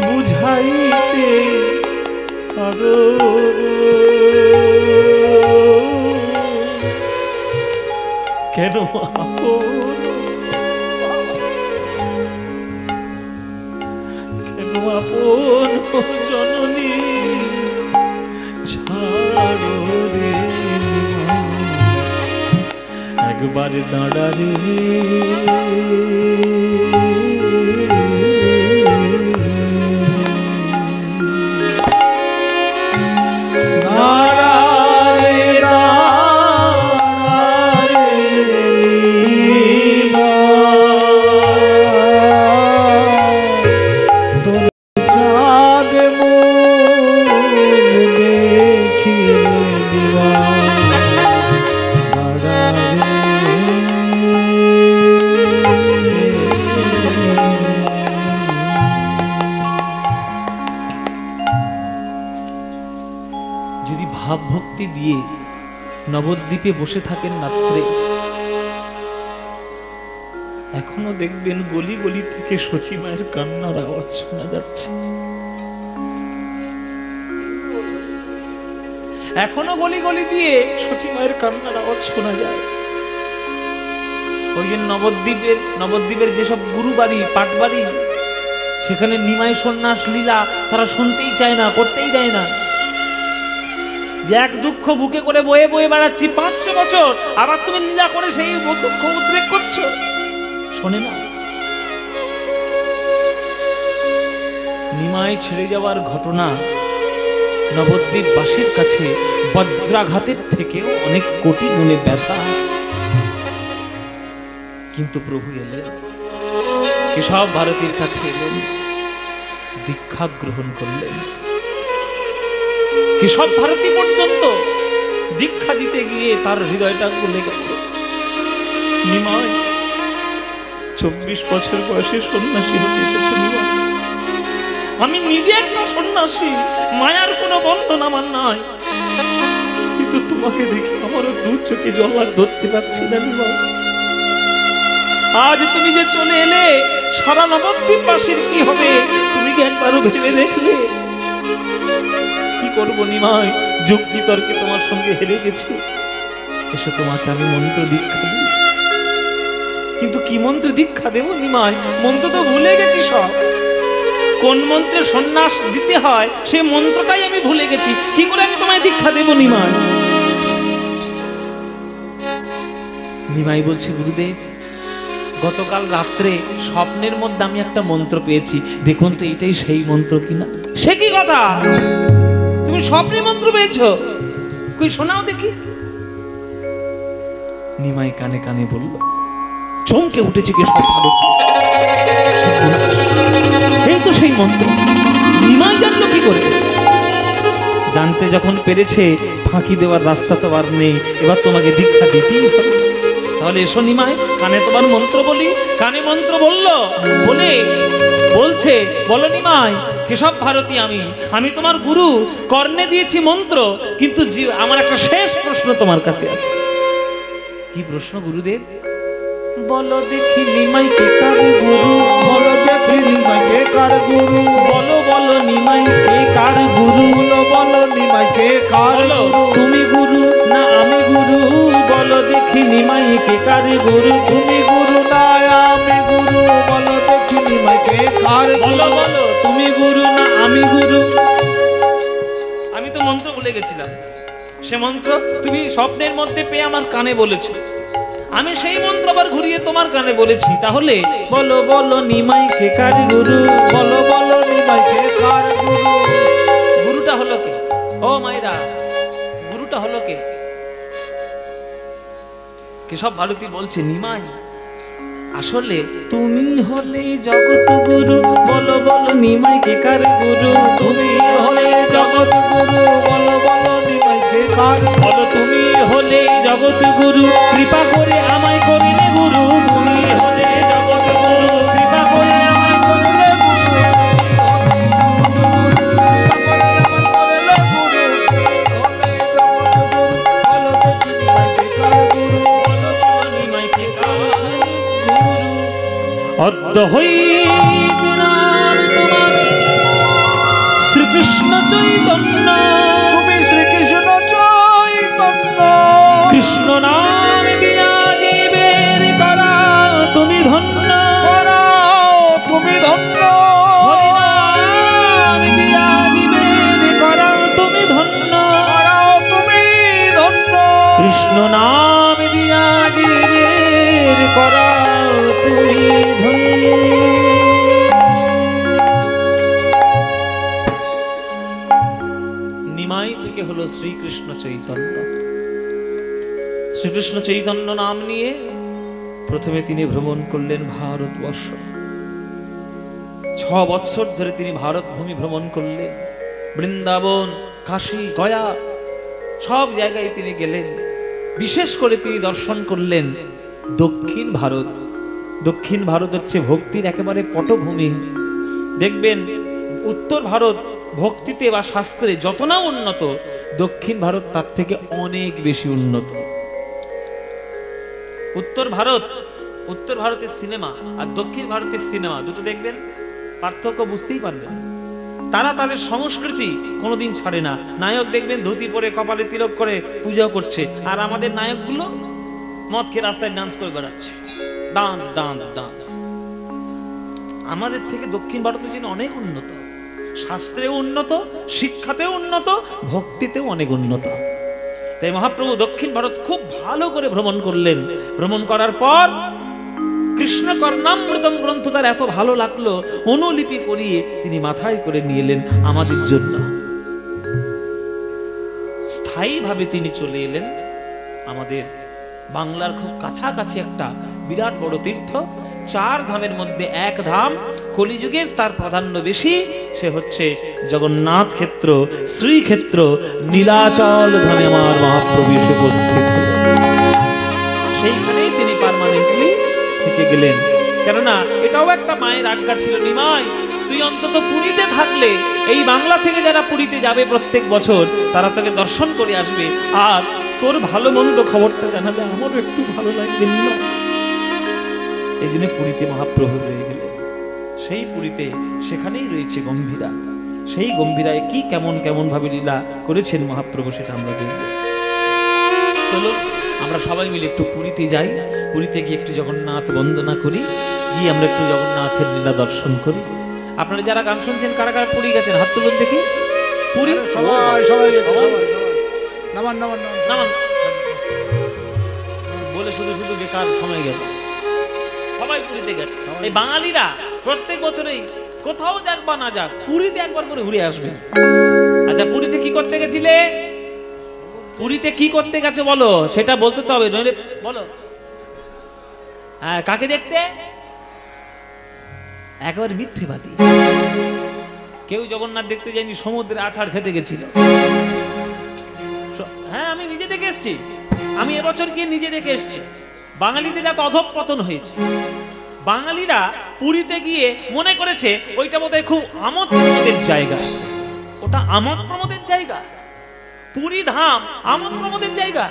বুঝাইতে পারো? কেন আপন জননী ছাড়ো রে, একবার দাঁড়া রে। যদি ভাব ভক্তি দিয়ে নবদ্বীপে বসে থাকেন রাত্রে, এখনো দেখবেন গলি গলি থেকে সচী মায়ের কান্নার আওয়াজ শোনা যাচ্ছে। এখনো গলি গলি দিয়ে সচী মায়ের কান্নার আওয়াজ শোনা যায়। ওই যে নবদ্বীপের যেসব গুরুবাড়ি পাটবাড়ি, সেখানে নিমাই সন্ন্যাস লীলা তারা শুনতেই চায় না, করতেই দেয় না। যে এক দুঃখ বুকে করে বয়ে বয়ে বেড়াচ্ছি 500 বছর, আবার তুমি লীলা করে সেই দুঃখ উদ্রেক করছো, শোনে না। নিমাই ছেড়ে যাওয়ার ঘটনা নবদ্বীপবাসীর কাছে বজ্রাঘাতের থেকেও অনেক কোটি গুণে ব্যথা। কিন্তু প্রভু এলেন, কেশব ভারতীর কাছে এলেন, দীক্ষা গ্রহণ করলেন। কেশব ভারতী পর্যন্ত দীক্ষা দিতে গিয়ে তার হৃদয়টা গলে গেছে। নিমাই 24 বছর বয়সে সন্ন্যাসী হতে এসেছে। নিমাই, আমি নিজে একটা সন্ন্যাসী, মায়ার কোনো বন্ধন আমার নাই, কিন্তু তোমাকে দেখে আমারও দু চোখে জল আর ধরতে পারছি না। নিমাই, আজ তুমি যে চলে এলে, সারা নবদ্বীপবাসীর কি হবে তুমি কি একবারও ভেবে দেখলে? কি করবো নিমাই, যুক্তি তর্কে তোমার সঙ্গে হেরে গেছি। এসে তোমাকে আমি মন্ত্র দীক্ষা দিই। কিন্তু কি মন্ত্র দীক্ষা দেব নিমাই? মন্ত্র তো ভুলে গেছি সব। কোন মন্ত্রে সন্ন্যাস দিতে হয় সেই মন্ত্রটাই আমি ভুলে গেছি। কি করে আমি তোমায় দীক্ষা দেব নিমাই? নিমাই বলছি, গুরুদেব, গতকাল রাত্রে স্বপ্নের মধ্যে আমি একটা মন্ত্র পেয়েছি, দেখুন তো এটাই সেই মন্ত্র কিনা। সে কি কথা, তুমি স্বপ্নে মন্ত্র পেয়েছো? কই শোনাও দেখি। নিমাই কানে কানে বলল, চমকে উঠেছে কি সব ভালো, এই তো সেই মন্ত্র। নিমাই জানলো কি করে? জানতে যখন পেরেছে ফাঁকি দেওয়ার রাস্তা তো আর নেই, এবার তোমাকে দীক্ষা দিতেই হবে। তাহলে এসো নিমাই, কানে তোমার মন্ত্র বলি। কানে মন্ত্র বলছে, বলো নিমাই, কেশব ভারতী আমি তোমার গুরু, কর্ণে দিয়েছি মন্ত্র, কিন্তু আমার একটা শেষ প্রশ্ন তোমার কাছে আছে। কি প্রশ্ন গুরুদেব? বলো দেখি নিমাই কে কার গুরু? বলো দেখি নিমাই কে কার গুরু? বলো বলো নিমাই কে কার গুরু? বলো নিমাই কে কার গুরু? তুমি গুরু না আমি গুরু? বলো দেখি নিমাই কে কার গুরু? তুমি গুরু না আমি গুরু? বলো দেখি নিমাই কে কার গুরু? বলো বলো তুমি গুরু না আমি গুরু? আমি তো মন্ত্র ভুলে গেছিলাম। সে মন্ত্র তুমি স্বপ্নের মধ্যে পেয়ে আমার কানে বলেছো, আমি সেই মন্ত্র আবার ঘুরিয়ে তোমার কানে বলেছি। তাহলে বলো বলো নিমাই কে কার গুরু? বলো বলো নিমাই কে কার গুরু? গুরুটা হলো কে? ও মায়েরা, গুরুটা হলো কে? কেশব ভারতী বলছে, নিমাই আসলে তুমি হলে জগৎ গুরু। বলো বলো নিমাই কে কার গুরু? তুমি হলে জগৎ গুরু। বলো বলো নিমাই কে কার? বলো তুমি হলে জগৎ গুরু, কৃপা করে আমায় করিলে গুরু। তুমি হলে জগৎ গুরু, কৃপা করে আমায় করলে গুরু। করলে গুরু। হলে জগৎ গুরু। বলো দেখি নিমাই কে কার গুরু? বলো বলো নিমাই কে কার গুরু? অদ্য হইবার তোমার শ্রীকৃষ্ণ চৈতন্য। তুমি শ্রীকৃষ্ণ চৈতন্য। কৃষ্ণ নাম দিয়া জীবের করা তুমি ধন্য। করাও তুমি ধন্য। হরি নাম দিয়া জীবের করা তুমি ধন্য। করাও তুমি ধন্য। কৃষ্ণ নাম দিয়া জীবের করা তুমি ধন্য। নিমাই থেকে হলো শ্রীকৃষ্ণ চৈতন্য। শ্রীকৃষ্ণ চৈতন্য নাম নিয়ে প্রথমে তিনি ভ্রমণ করলেন ভারতবর্ষ। 6 বৎসর ধরে তিনি ভারত ভূমি ভ্রমণ করলেন। বৃন্দাবন, কাশী, গয়া সব জায়গায় তিনি গেলেন। বিশেষ করে তিনি দর্শন করলেন দক্ষিণ ভারত। দক্ষিণ ভারত হচ্ছে ভক্তির একেবারে পটভূমি। দেখবেন উত্তর ভারত ভক্তিতে বা শাস্ত্রে যত না উন্নত, দক্ষিণ ভারত তার থেকে অনেক বেশি উন্নত। উত্তর ভারতের সিনেমা আর দক্ষিণ ভারতের সিনেমা দুটো দেখবেন, পার্থক্য বুঝতেই পারবেন। তারা তাদের সংস্কৃতি কোনোদিন ছাড়ে না। নায়ক দেখবেন ধুতি পরে কপালে তিলক করে পূজা করছে, আর আমাদের নায়কগুলো মদ খেয়ে রাস্তায় ডান্স করে বেড়াচ্ছে, ডান্স ডান্স ডান্স। আমাদের থেকে দক্ষিণ ভারতের জন্য অনেক উন্নত, শাস্ত্রেও উন্নত, শিক্ষাতেও উন্নত, ভক্তিতেও অনেক উন্নত। তাই মহাপ্রভু দক্ষিণ ভারত খুব ভালো করে ভ্রমণ করলেন। ভ্রমণ করার পর কৃষ্ণ কর্ণামৃতম গ্রন্থ তার এত ভালো লাগলো, অনুলিপি করিয়ে তিনি মাথায় করে নিয়ে এলেন আমাদের জন্য। স্থায়ীভাবে তিনি চলে এলেন আমাদের বাংলার খুব কাছাকাছি একটা বিরাট বড় তীর্থ, 4 ধামের মধ্যে এক ধাম, কলিযুগের তার প্রাধান্য বেশি, সে হচ্ছে জগন্নাথ ক্ষেত্র, শ্রীক্ষেত্র, নীলাচল ধামে আমার মহাপ্রভু এসে উপস্থিত হলেন। সেইখানেই তিনি পার্মানেন্টলি থেকে গেলেন। কেননা এটাও একটা মায়ের আজ্ঞা ছিল, নিমাই তুই অন্তত পুরীতে থাকলে এই বাংলা থেকে যারা পুরীতে যাবে প্রত্যেক বছর তারা তোকে দর্শন করে আসবে, আর তোর ভালো মন্দ খবরটা জানালে আমারও একটু ভালো লাগবে না। এই জন্য পুরীতে মহাপ্রভু রয়ে গেলেন। সেই পুরীতে সেখানেই রয়েছে গম্ভীরা। সেই গম্ভীরায় কি কেমন কেমন ভাবে লীলা করেছেন মহাপ্রভু সেটা আমরা দেখব। চলো আমরা সবাই মিলে একটু পুরীতে যাই, পুরীতে গিয়ে একটু জগন্নাথ বন্দনা করি, গিয়ে আমরা একটু জগন্নাথের লীলা দর্শন করি। আপনারা যারা গান শুনছেন কারা কারা পুরী গেছেন হাত তুলুন দেখি। পুরী নামান বলে শুধু শুধু বেকার সময় গেল। সবাই পুরীতে গেছে। এই বাঙালিরা প্রত্যেক বছরেই কোথাও যাক বা না যাক পুরীতে একবার করে ঘুরে আসবে। আচ্ছা পুরীতে কি করতে গেছিলে? পুরীতে কি করতে গেছে বলো, সেটা বলতে তো হবে, নইলে বলো। হ্যাঁ, কাকে দেখতে? একেবারে মিথ্যেবাদী। কেউ জগন্নাথ দেখতে যায়নি, সমুদ্রে আছাড় খেতে গেছিল। হ্যাঁ আমি নিজে দেখে এসছি, আমি এবছর গিয়ে নিজে দেখে এসছি। বাঙালিদের এত অধঃপতন হয়েছে। বাঙালিরা পুরীতে গিয়ে মনে করেছে ওইটা বোধহয় খুব আমোদ প্রমোদের জায়গা। ওটা আমোদ প্রমোদের জায়গা? পুরী ধাম আমোদ প্রমোদের জায়গা?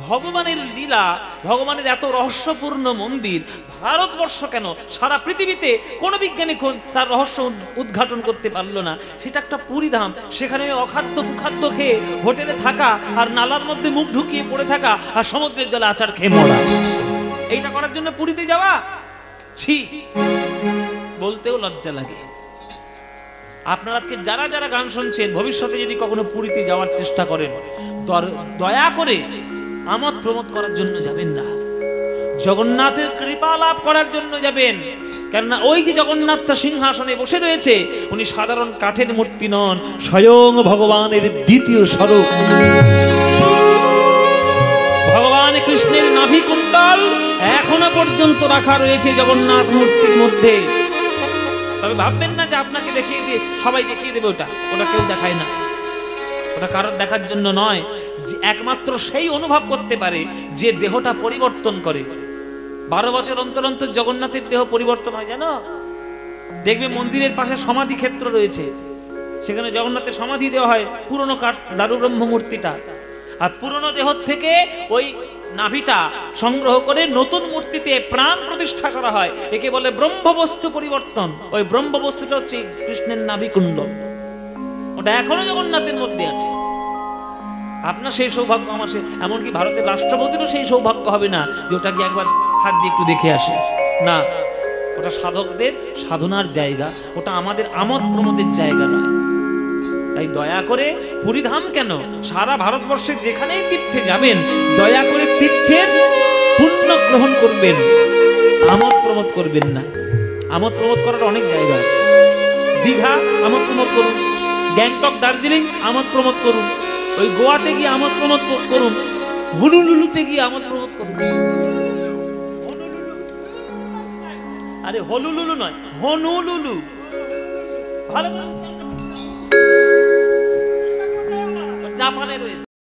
ভগবানের লীলা, ভগবানের এত রহস্যপূর্ণ মন্দির ভারতবর্ষ কেন সারা পৃথিবীতে কোন বিজ্ঞানী তার রহস্য উদ্ঘাটন করতে পারলো না। সেটা একটা পুরী ধাম। সেখানে অখাদ্য কুখাদ্য খেয়ে হোটেলে থাকা, আর নালার মধ্যে মুখ ঢুকিয়ে পড়ে থাকা, আর সমুদ্রের জলে আচার খেয়ে মরা, এইটা করার জন্য পুরীতে যাওয়া? ছি, বলতেও লজ্জা লাগে। আপনারা আজকে যারা যারা গান শুনছেন, ভবিষ্যতে যদি কখনো পুরীতে যাওয়ার চেষ্টা করেন, দয়া করে আমোদ প্রমোদ করার জন্য যাবেন না, জগন্নাথের কৃপা লাভ করার জন্য যাবেন। কেননা ওই যে জগন্নাথ সিংহাসনে বসে রয়েছে, উনি সাধারণ কাঠের মূর্তি নন, স্বয়ং ভগবানের দ্বিতীয় স্বরূপ। ভগবান কৃষ্ণের নাভি কুণ্ডল এখনো পর্যন্ত রাখা রয়েছে জগন্নাথ মূর্তির মধ্যে। তবে ভাববেন না যে আপনাকে দেখিয়ে দিয়ে সবাই দেখিয়ে দেবে, ওটা কেউ দেখায় না। ওটা কারোর দেখার জন্য নয়, একমাত্র সেই অনুভব করতে পারে যে দেহটা পরিবর্তন করে। 12 বছর অন্তর অন্তর জগন্নাথের দেহ পরিবর্তন হয়, জানো? দেখবে মন্দিরের পাশে সমাধি ক্ষেত্র রয়েছে, সেখানে জগন্নাথের সমাধি দেওয়া হয়, পুরনো কাঠ দারু ব্রহ্ম মূর্তিটা, আর পুরনো দেহ থেকে ওই নাভিটা সংগ্রহ করে নতুন মূর্তিতে প্রাণ প্রতিষ্ঠা করা হয়। একে বলে ব্রহ্মবস্তু পরিবর্তন। ওই ব্রহ্মবস্তুটা হচ্ছে কৃষ্ণের নাভিকুণ্ড। ওটা এখনো জগন্নাথের মধ্যে আছে। আপনার সেই সৌভাগ্য, আমার এমনকি ভারতের রাষ্ট্রপতিরও সেই সৌভাগ্য হবে না যে ওটা কি একবার হাত দিয়ে একটু দেখে আসে। না, ওটা সাধকদের সাধনার জায়গা, ওটা আমাদের আমোদ প্রমোদের জায়গা নয়। তাই দয়া করে পুরীধাম কেন, সারা ভারতবর্ষে যেখানেই তীর্থে যাবেন দয়া করে তীর্থের পুণ্য গ্রহণ করবেন, আমোদ প্রমোদ করবেন না। আমোদ প্রমোদ করার অনেক জায়গা আছে। দীঘা আমোদ প্রমোদ করুন, গ্যাংটক দার্জিলিং আমোদ প্রমোদ করুন, ওই গোয়াতে গিয়ে আমোদ প্রমোদ করুন, হনুলুলুতে গিয়ে আমোদ প্রমোদ করুন। আরে হলুলুলু নয়, হনুলুলু। ভালো জাপানে রয়েছে।